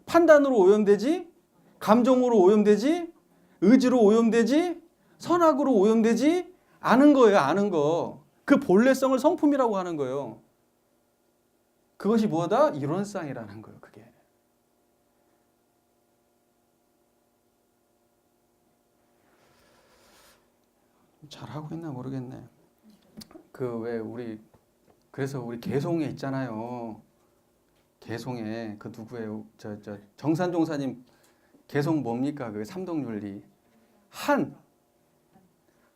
판단으로 오염되지? 감정으로 오염되지? 의지로 오염되지? 선악으로 오염되지? 않은 거예요. 아는 거. 그 본래성을 성품이라고 하는 거예요. 그것이 뭐다? 이론상이라는 거예요. 그게. 잘하고 있나 모르겠네. 그 왜 그래서 우리 개송에 있잖아요. 개송에 그 누구예요? 저 정산종사님 개송 뭡니까? 그 삼동윤리.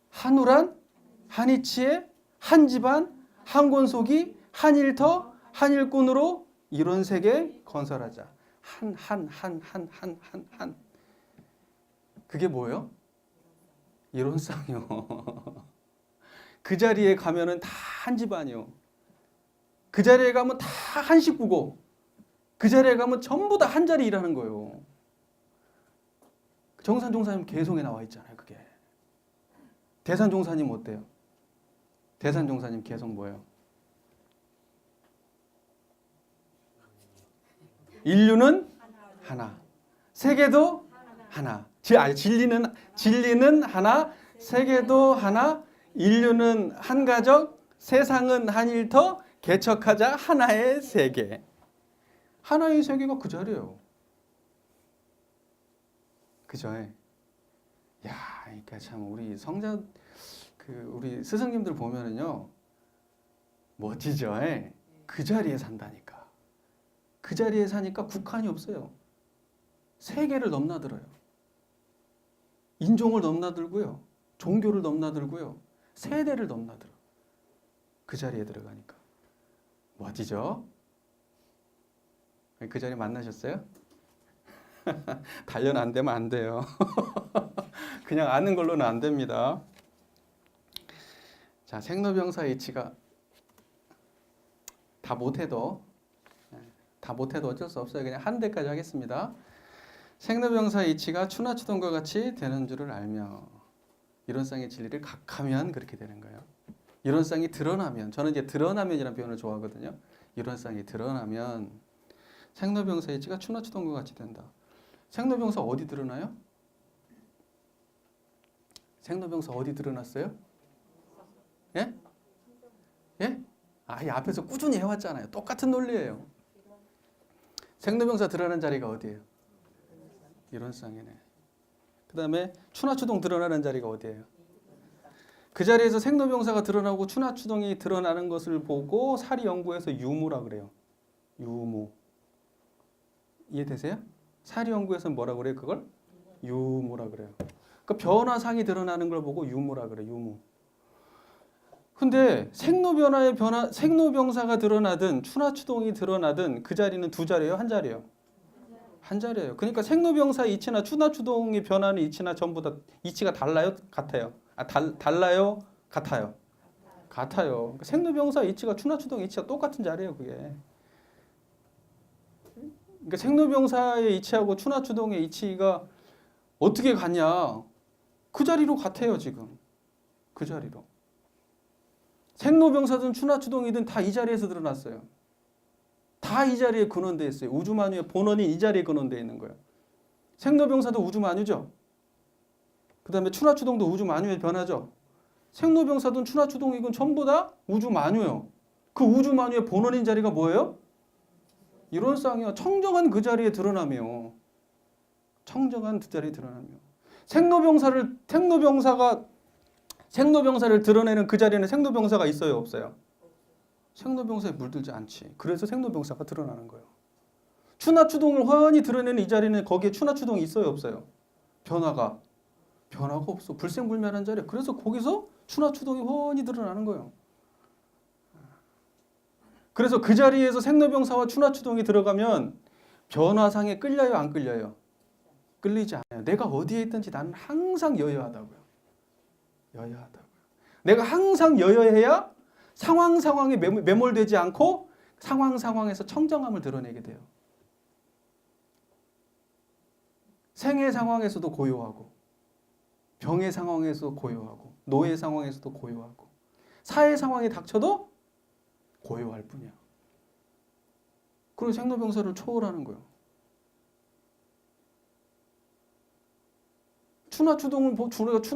한우란, 한이치에, 한집안, 한권속이, 한일터, 한일꾼으로 이런 세계 건설하자. 한. 그게 뭐예요? 이론상이요. 그 자리에 가면은 다 한 집안이요. 그 자리에 가면 다 한 식구고, 그 자리에 가면 전부 다 한 자리 일하는 거예요. 정산종사님 개송에 나와 있잖아요. 그게. 대산종사님 어때요? 대산종사님 개송 뭐예요? 인류는 하나, 세계도 하나. 진리는 하나, 세계도 하나, 인류는 한 가족, 세상은 한 일터, 개척하자 하나의 세계. 하나의 세계가 그 자리예요. 그죠? 야, 그러니까 참 우리 성자 우리 스승님들 보면은요 멋지죠? 그 자리에 산다니까. 그 자리에 사니까 국한이 없어요. 세계를 넘나들어요. 인종을 넘나들고요. 종교를 넘나들고요. 세대를 넘나들어. 그 자리에 들어가니까. 멋지죠? 그 자리 만나셨어요? 단련 안 되면 안 돼요. 그냥 아는 걸로는 안 됩니다. 자, 생로병사 이치가 다 못해도 어쩔 수 없어요. 그냥 한 대까지 하겠습니다. 생로병사 이치가 추나추동과 같이 되는 줄을 알며 이런 쌍의 진리를 각하면 그렇게 되는 거예요. 이런 쌍이 드러나면, 저는 이제 드러나면이라는 표현을 좋아하거든요. 이런 쌍이 드러나면 생로병사 이치가 추나추동과 같이 된다. 생로병사 어디 드러나요? 생로병사 어디 드러났어요? 예? 예? 이 앞에서 꾸준히 해왔잖아요. 똑같은 논리예요. 생로병사 드러나는 자리가 어디예요? 이런 쌍이네. 그 다음에 추나추동 드러나는 자리가 어디예요? 그 자리에서 생로병사가 드러나고 추나추동이 드러나는 것을 보고 사리연구에서 유무라 그래요. 유무. 이해되세요? 사리연구에서는 뭐라 그래요? 그걸? 유무라 그래요. 그 변화상이 드러나는 걸 보고 유무라 그래요. 유무. 근데 생로병사가 드러나든 추나추동이 드러나든 그 자리는 두 자리예요? 한 자리예요? 한 자리예요. 그러니까 생로병사 이치나 추나추동이 변하는 이치나 전부 다 이치가 달라요? 같아요? 달라요? 같아요? 같아요. 그러니까 생로병사 이치가 추나추동 이치가 똑같은 자리예요. 그게. 그러니까 생로병사의 이치하고 추나추동의 이치가 어떻게 같냐? 그 자리로 같아요. 지금. 그 자리로. 생로병사든 추나추동이든 다 이 자리에서 드러났어요. 다 이 자리에 근원되어 있어요. 우주만유의 본원이 이 자리에 근원되어 있는 거예요. 생로병사도 우주만유죠. 그 다음에 추나추동도 우주만유의 변화죠. 생로병사든 추나추동이건 전부 다 우주만유예요. 그 우주만유의 본원인 자리가 뭐예요? 이론상이요. 청정한 그 자리에 드러나며. 청정한 그 자리에 드러나며. 생로병사를 드러내는 그 자리에는 생로병사가 있어요, 없어요? 생로병사에 물들지 않지. 그래서 생로병사가 드러나는 거예요. 추나추동을 훤히 드러내는 이 자리는 거기에 추나추동이 있어요, 없어요? 변화가 없어. 불생불멸한 자리에. 그래서 거기서 추나추동이 훤히 드러나는 거예요. 그래서 그 자리에서 생로병사와 추나추동이 들어가면 변화상에 끌려요, 안 끌려요? 끌리지 않아요. 내가 어디에 있든지 나는 항상 여여하다고요. 여여하다고요. 내가 항상 여여해야 상황에 매몰되지 않고 상황에서 청정함을 드러내게 돼요. 생의 상황에서도 고요하고 병의 상황에서도 고요하고 노예 상황에서도 고요하고 사회 상황에 닥쳐도 고요할 뿐이야. 그리고 생로병사를 초월하는 거예요. 추나추동을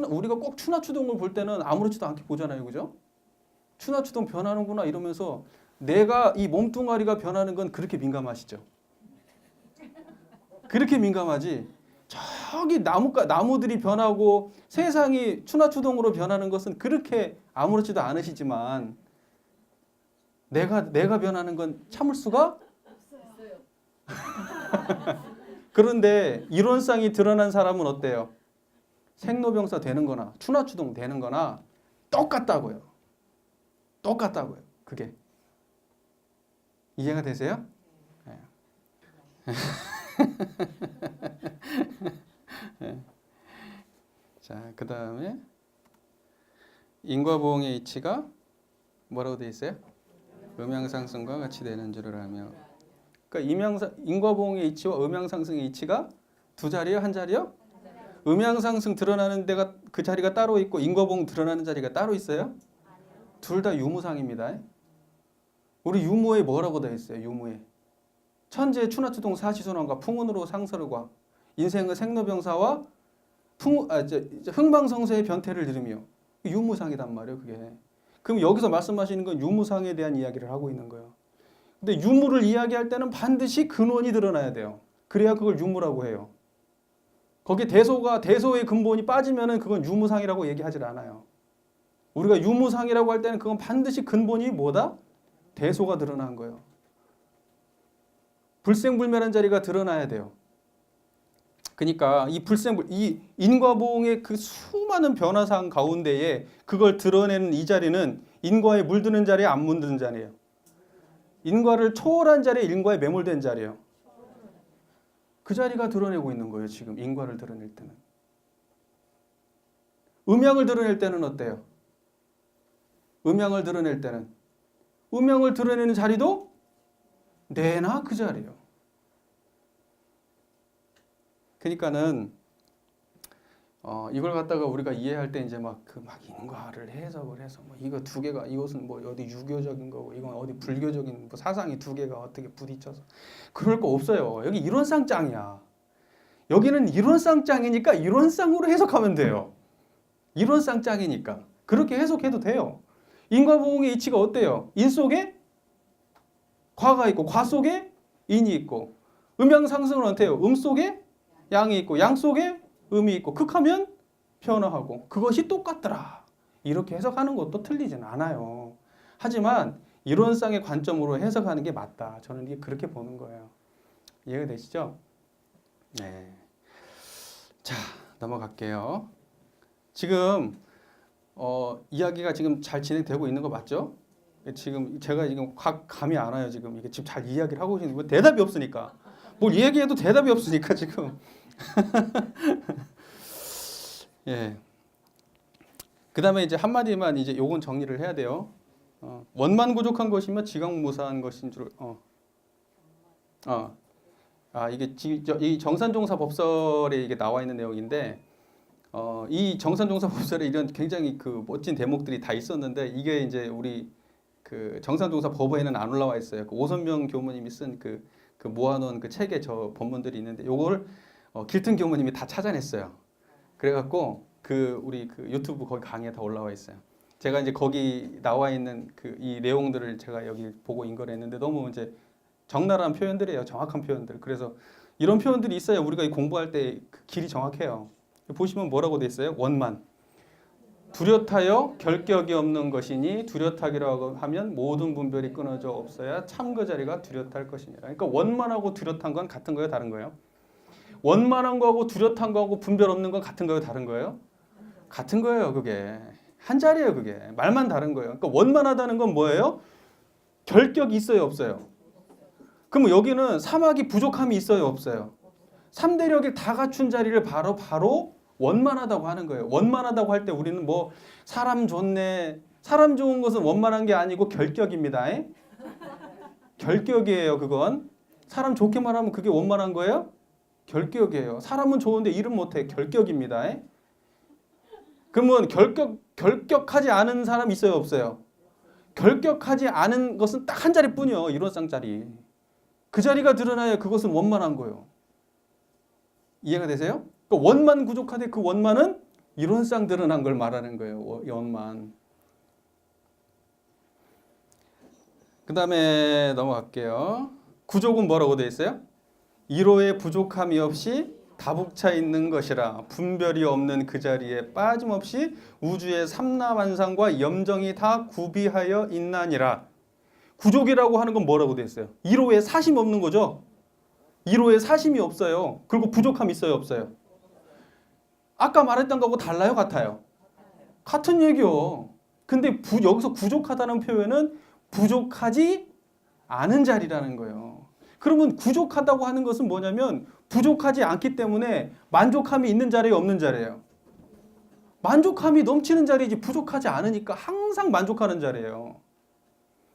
우리가 꼭 추나추동을 볼 때는 아무렇지도 않게 보잖아요, 그죠? 추나추동 변하는구나 이러면서 내가 이 몸뚱아리가 변하는 건 그렇게 민감하시죠? 그렇게 민감하지. 저기 나무들이 변하고 세상이 추나추동으로 변하는 것은 그렇게 아무렇지도 않으시지만 내가 변하는 건 참을 수가 없어요. 그런데 이론상이 드러난 사람은 어때요? 생로병사 되는 거나 추나추동 되는 거나 똑같다고요. 똑같다고요. 그게. 이해가 되세요? 네. 네. 자, 그 다음에 인과보응의 이치가 뭐라고 되어 있어요? 음양상승과 같이 되는 줄을 알며. 그러니까 인과보응의 이치와 음양상승의 이치가 두 자리요? 한 자리요? 음양상승 드러나는 데가 그 자리가 따로 있고 인과보응 드러나는 자리가 따로 있어요? 둘 다 유무상입니다. 우리 유무에 뭐라고 되어 있어요? 유무에 천지의 추나추동 사시선왕과 풍운으로 상설과 인생의 생로병사와 흥방성쇠의 변태를 들으며 유무상이단 말이에요. 그게. 그럼 여기서 말씀하시는 건 유무상에 대한 이야기를 하고 있는 거예요. 근데 유무를 이야기할 때는 반드시 근원이 드러나야 돼요. 그래야 그걸 유무라고 해요. 거기 대소의 근본이 빠지면은 그건 유무상이라고 얘기하지 않아요. 우리가 유무상이라고 할 때는 그건 반드시 근본이 뭐다? 대소가 드러난 거예요. 불생불멸한 자리가 드러나야 돼요. 그러니까 이 인과보응의 그 수많은 변화상 가운데에 그걸 드러내는 이 자리는 인과에 물드는 자리에 안 물드는 자리예요. 인과를 초월한 자리에 인과에 매몰된 자리예요. 그 자리가 드러내고 있는 거예요. 지금 인과를 드러낼 때는. 음양을 드러낼 때는 어때요? 음양을 드러낼 때는 음양을 드러내는 자리도 내나 그 자리예요. 그러니까는 이걸 갖다가 우리가 이해할 때 이제 막 인과를 해석을 해서 뭐 이거 두 개가 이것은 뭐 어디 유교적인 거고 이건 어디 불교적인 뭐 사상이 두 개가 어떻게 부딪혀서 그럴 거 없어요. 여기 이론상 짱이야. 여기는 이론상 짱이니까 이론상으로 해석하면 돼요. 이론상 짱이니까 그렇게 해석해도 돼요. 인과보응의 이치가 어때요? 인 속에 과가 있고 과 속에 인이 있고 음양상승은 어때요? 음 속에 양이 있고 양 속에 음이 있고 극하면 변화하고 그것이 똑같더라. 이렇게 해석하는 것도 틀리진 않아요. 하지만 이론상의 관점으로 해석하는 게 맞다. 저는 이게 그렇게 보는 거예요. 이해가 되시죠? 네. 자, 넘어갈게요. 지금 이야기가 지금 잘 진행되고 있는 거 맞죠? 지금 제가 감이 안 와요. 지금 이게 지금 잘 이야기를 하고 있는데 뭐 대답이 없으니까 뭘 이야기해도 대답이 없으니까 지금. 예. 그 다음에 이제 한마디만 이제 요건 정리를 해야 돼요. 원만 부족한 것이면 지각무사한 것인 줄. 이게 이 정산종사 법설에 이게 나와 있는 내용인데, 이 정산종사 법설에 이런 굉장히 그 멋진 대목들이 다 있었는데 이게 이제 우리 그 정산동사 법어에는 안 올라와 있어요. 그 오선명 교무님이 쓴 그 모아놓은 그 책에 저 본문들이 있는데 요걸 길튼 교무님이 다 찾아냈어요. 그래갖고 그 우리 그 유튜브 거기 강의에 다 올라와 있어요. 제가 이제 거기 나와 있는 그 이 내용들을 제가 여기 보고 인걸했는데 너무 이제 적나라한 표현들이에요. 정확한 표현들. 그래서 이런 표현들이 있어야 우리가 이 공부할 때 그 길이 정확해요. 보시면 뭐라고 돼 있어요? 원만. 뚜렷하여 결격이 없는 것이니 뚜렷하기라고 하면 모든 분별이 끊어져 없어야 참 그 자리가 뚜렷할 것이니라. 그러니까 원만하고 뚜렷한 건 같은 거예요, 다른 거예요? 원만한 거하고 뚜렷한 거하고 분별 없는 건 같은 거예요, 다른 거예요? 같은 거예요, 그게. 한 자리예요, 그게. 말만 다른 거예요. 그러니까 원만하다는 건 뭐예요? 결격이 있어요, 없어요? 그럼 여기는 사막이 부족함이 있어요, 없어요? 3대력이 다 갖춘 자리를 바로 원만하다고 하는 거예요. 원만하다고 할 때 우리는 뭐 사람 좋네. 사람 좋은 것은 원만한 게 아니고 결격입니다. 결격이에요, 그건. 사람 좋게 말하면 그게 원만한 거예요? 결격이에요. 사람은 좋은데 일은 못해. 결격입니다. 그러면 결격하지 않은 사람 있어요, 없어요? 결격하지 않은 것은 딱 한 자리뿐이요. 이론상 자리. 그 자리가 드러나야 그것은 원만한 거예요. 이해가 되세요? 그러니까 원만 부족한데 그 원만은 이론상 드러난 걸 말하는 거예요. 원만. 그 다음에 넘어갈게요. 구족은 뭐라고 되어 있어요? 이로의 부족함이 없이 다복차 있는 것이라 분별이 없는 그 자리에 빠짐없이 우주의 삼라만상과 염정이 다 구비하여 있나니라. 구족이라고 하는 건 뭐라고 되어 있어요? 이로에 사심이 없는 거죠. 이로에 사심이 없어요. 그리고 부족함이 있어요, 없어요? 아까 말했던 거하고 달라요, 같아요? 같은 얘기요. 근데 여기서 부족하다는 표현은 부족하지 않은 자리라는 거예요. 그러면 부족하다고 하는 것은 뭐냐면 부족하지 않기 때문에 만족함이 있는 자리에 없는 자리예요. 만족함이 넘치는 자리지 부족하지 않으니까 항상 만족하는 자리예요.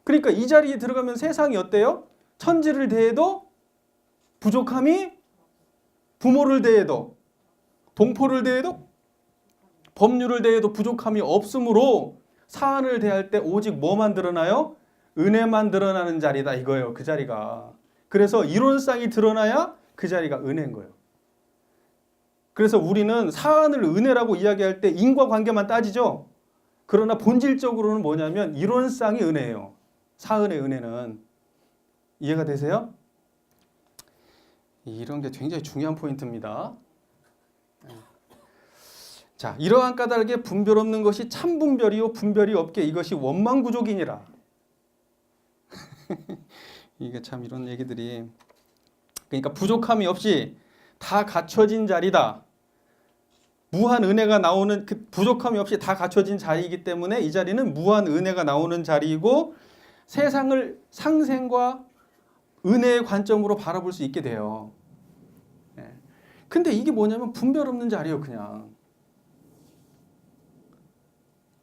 그러니까 이 자리에 들어가면 세상이 어때요? 천지를 대해도 부족함이 부모를 대해도 동포를 대해도 법률을 대해도 부족함이 없으므로 사안을 대할 때 오직 뭐만 드러나요? 은혜만 드러나는 자리다 이거예요. 그 자리가. 그래서 이론상이 드러나야 그 자리가 은혜인 거예요. 그래서 우리는 사안을 은혜라고 이야기할 때 인과관계만 따지죠. 그러나 본질적으로는 뭐냐면 이론상이 은혜예요. 사은의 은혜는. 이해가 되세요? 이런 게 굉장히 중요한 포인트입니다. 자, 이러한 까닭에 분별 없는 것이 참 분별이요 분별이 없게 이것이 원만구족이니라. 이게 참 이런 얘기들이 그러니까 부족함이 없이 다 갖춰진 자리다. 무한 은혜가 나오는 그 부족함이 없이 다 갖춰진 자리이기 때문에 이 자리는 무한 은혜가 나오는 자리이고 세상을 상생과 은혜의 관점으로 바라볼 수 있게 돼요. 근데 이게 뭐냐면 분별 없는 자리예요, 그냥.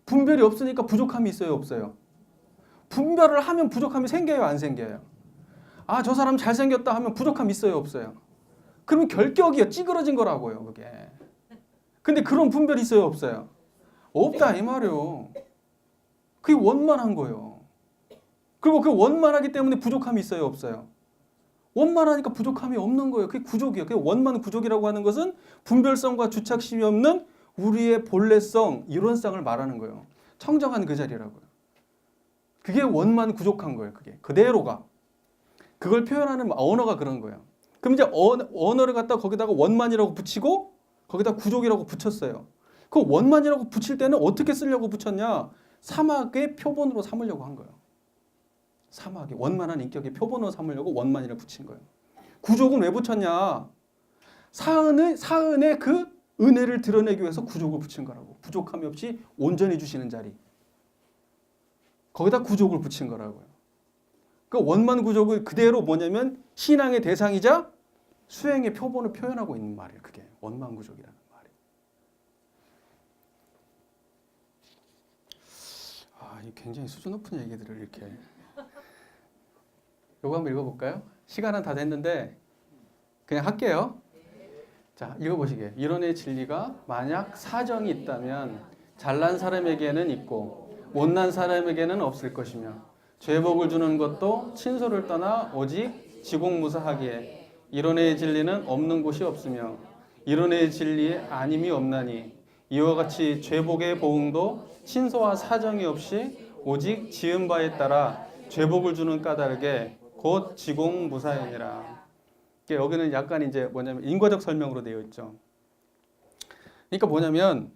분별이 없으니까 부족함이 있어요, 없어요? 분별을 하면 부족함이 생겨요, 안 생겨요? 아, 저 사람 잘생겼다 하면 부족함이 있어요, 없어요? 그러면 결격이요, 찌그러진 거라고요, 그게. 근데 그런 분별이 있어요, 없어요? 없다 이 말이에요. 그게 원만한 거예요. 그리고 그 원만하기 때문에 부족함이 있어요, 없어요? 원만하니까 부족함이 없는 거예요. 그게 구족이에요. 그게 원만 구족이라고 하는 것은 분별성과 주착심이 없는 우리의 본래성, 이론성을 말하는 거예요. 청정한 그 자리라고요. 그게 원만 구족한 거예요. 그게 그대로가. 그걸 표현하는 언어가 그런 거예요. 그럼 이제 언어를 갖다 거기다가 원만이라고 붙이고 거기다 구족이라고 붙였어요. 그 원만이라고 붙일 때는 어떻게 쓰려고 붙였냐? 사막의 표본으로 삼으려고 한 거예요. 사막의 원만한 인격의 표본으로 삼으려고 원만이라고 붙인 거예요. 구족은 왜 붙였냐? 사은의 그 은혜를 드러내기 위해서 구족을 붙인 거라고. 부족함이 없이 온전히 주시는 자리. 거기다 구족을 붙인 거라고요. 그 원만 구족은 그대로 뭐냐면 신앙의 대상이자 수행의 표본을 표현하고 있는 말이에요. 그게 원만 구족이라는 말이에요. 아, 이 굉장히 수준 높은 얘기들을 이렇게. 요거 한번 읽어볼까요? 시간은 다 됐는데 그냥 할게요. 자, 읽어보시게. 이론의 진리가 만약 사정이 있다면 잘난 사람에게는 있고 못난 사람에게는 없을 것이며 죄복을 주는 것도 친소를 떠나 오직 지공무사하기에 이런 의의 진리는 없는 곳이 없으며 이런 의의 진리에 아님이 없나니 이와 같이 죄복의 보응도 친소와 사정이 없이 오직 지은 바에 따라 죄복을 주는 까닭에 곧 지공무사이니라. 여기는 약간 이제 뭐냐면 인과적 설명으로 되어 있죠. 그러니까 뭐냐면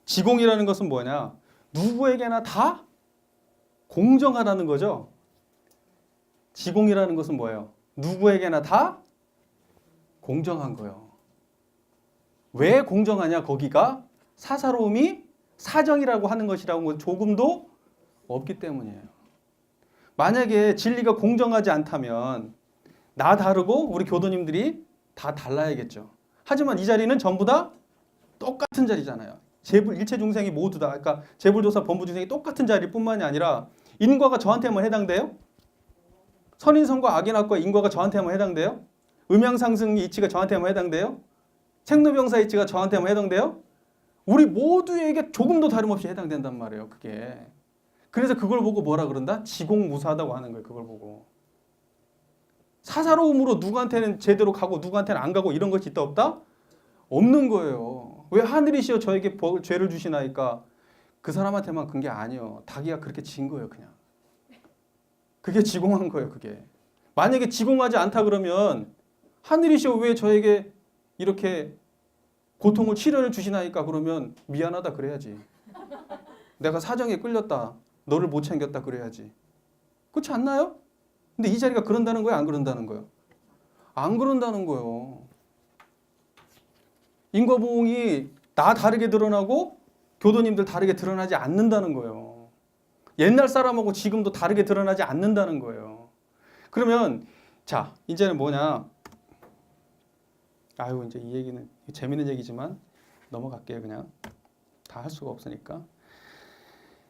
지공이라는 것은 뭐냐? 누구에게나 다 공정하다는 거죠. 지공이라는 것은 뭐예요? 누구에게나 다 공정한 거예요. 왜 공정하냐? 거기가 사사로움이 사정이라고 하는 것이라고 조금도 없기 때문이에요. 만약에 진리가 공정하지 않다면 나 다르고 우리 교도님들이 다 달라야겠죠. 하지만 이 자리는 전부 다 똑같은 자리잖아요. 재불 일체 중생이 모두 다, 그러니까 재불조사 범부 중생이 똑같은 자리일 뿐만이 아니라 인과가 저한테만 해당돼요? 선인선과 악인악과 인과가 저한테만 해당돼요? 음양상승 이치가 저한테만 해당돼요? 생로병사 이치가 저한테만 해당돼요? 우리 모두에게 조금도 다름없이 해당된단 말이에요. 그게. 그래서 그걸 보고 뭐라 그런다? 지공무사하다고 하는 거예요. 그걸 보고. 사사로움으로 누구한테는 제대로 가고 누구한테는 안 가고 이런 것이 있다 없다? 없는 거예요. 왜 하늘이시여 저에게 죄를 주시나이까? 그 사람한테만 근 게 아니에요. 자기가 그렇게 진 거예요. 그냥. 그게 지공한 거예요. 그게. 만약에 지공하지 않다 그러면 하늘이시여 왜 저에게 이렇게 고통을 치료를 주시나이까? 그러면 미안하다 그래야지. 내가 사정에 끌렸다. 너를 못 챙겼다 그래야지. 그렇지 않나요? 근데 이 자리가 그런다는 거예요? 안 그런다는 거예요? 안 그런다는 거예요. 인과보응이 나 다르게 드러나고 교도님들 다르게 드러나지 않는다는 거예요. 옛날 사람하고 지금도 다르게 드러나지 않는다는 거예요. 그러면 자 이제는 뭐냐? 아유 이제 이 얘기는 재밌는 얘기지만 넘어갈게요. 그냥 다 할 수가 없으니까.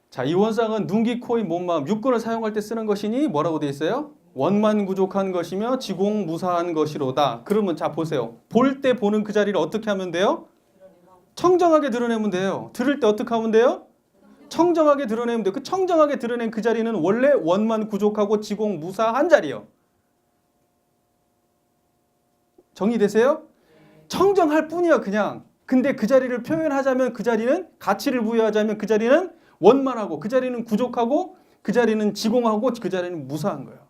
자, 이 원상은 눈, 귀, 코, 입, 몸, 마음, 육근을 사용할 때 쓰는 것이니 뭐라고 되어 있어요? 원만구족한 것이며 지공무사한 것이로다. 그러면 자 보세요. 볼 때 보는 그 자리를 어떻게 하면 돼요? 청정하게 드러내면 돼요. 들을 때 어떻게 하면 돼요? 청정하게 드러내면 돼요. 그 청정하게 드러낸 그 자리는 원래 원만구족하고 지공무사한 자리예요. 정리되세요? 청정할 뿐이야 그냥. 근데 그 자리를 표현하자면 그 자리는 가치를 부여하자면 그 자리는 원만하고 그 자리는 구족하고 그 자리는 지공하고 그 자리는 무사한 거예요.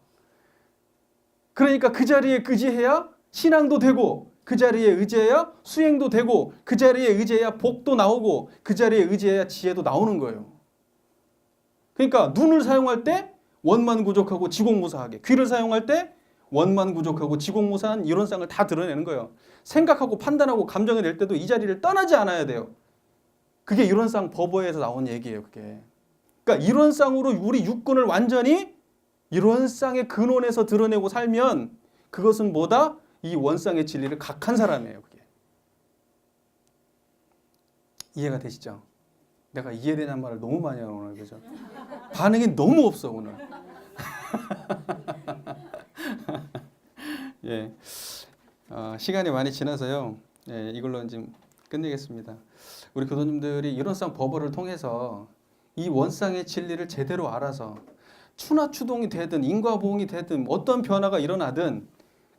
그러니까 그 자리에 의지해야 신앙도 되고 그 자리에 의지해야 수행도 되고 그 자리에 의지해야 복도 나오고 그 자리에 의지해야 지혜도 나오는 거예요. 그러니까 눈을 사용할 때 원만구족하고 지공무사하게, 귀를 사용할 때 원만구족하고 지공무사한 이론상을 다 드러내는 거예요. 생각하고 판단하고 감정이 낼 때도 이 자리를 떠나지 않아야 돼요. 그게 이론상 법어에서 나온 얘기예요. 그게. 그러니까 이론상으로 우리 육근을 완전히 이론상의 근원에서 드러내고 살면 그것은 뭐다? 이 원상의 진리를 각한 사람이에요. 그게. 이해가 되시죠? 내가 이해되냐는 말을 너무 많이 해요 오늘. 그죠? 반응이 너무 없어 오늘. 예, 시간이 많이 지나서요. 예, 이걸로 좀 끝내겠습니다. 우리 교도님들이 이론상 법어를 통해서 이 원상의 진리를 제대로 알아서 추나추동이 되든 인과보응이 되든 어떤 변화가 일어나든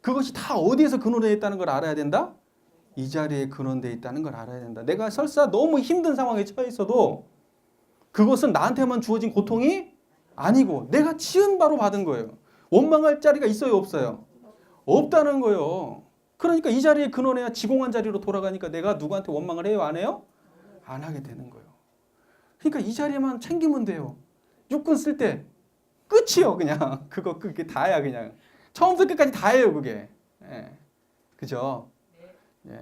그것이 다 어디에서 근원되어 있다는 걸 알아야 된다? 이 자리에 근원되어 있다는 걸 알아야 된다. 내가 설사 너무 힘든 상황에 처해 있어도 그것은 나한테만 주어진 고통이 아니고 내가 지은 바로 받은 거예요. 원망할 자리가 있어요 없어요? 없다는 거예요. 그러니까 이 자리에 근원해야 지공한 자리로 돌아가니까 내가 누구한테 원망을 해요 안 해요? 안 하게 되는 거예요. 그러니까 이 자리만 챙기면 돼요. 육군 쓸 때 끝이요 그냥. 그게 다야 그냥. 처음부터 끝까지 다예요 그게. 예. 그죠? 예.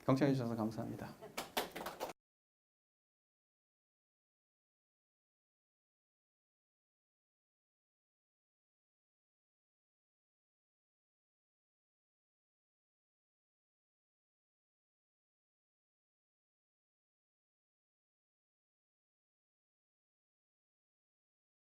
경청해 주셔서 감사합니다.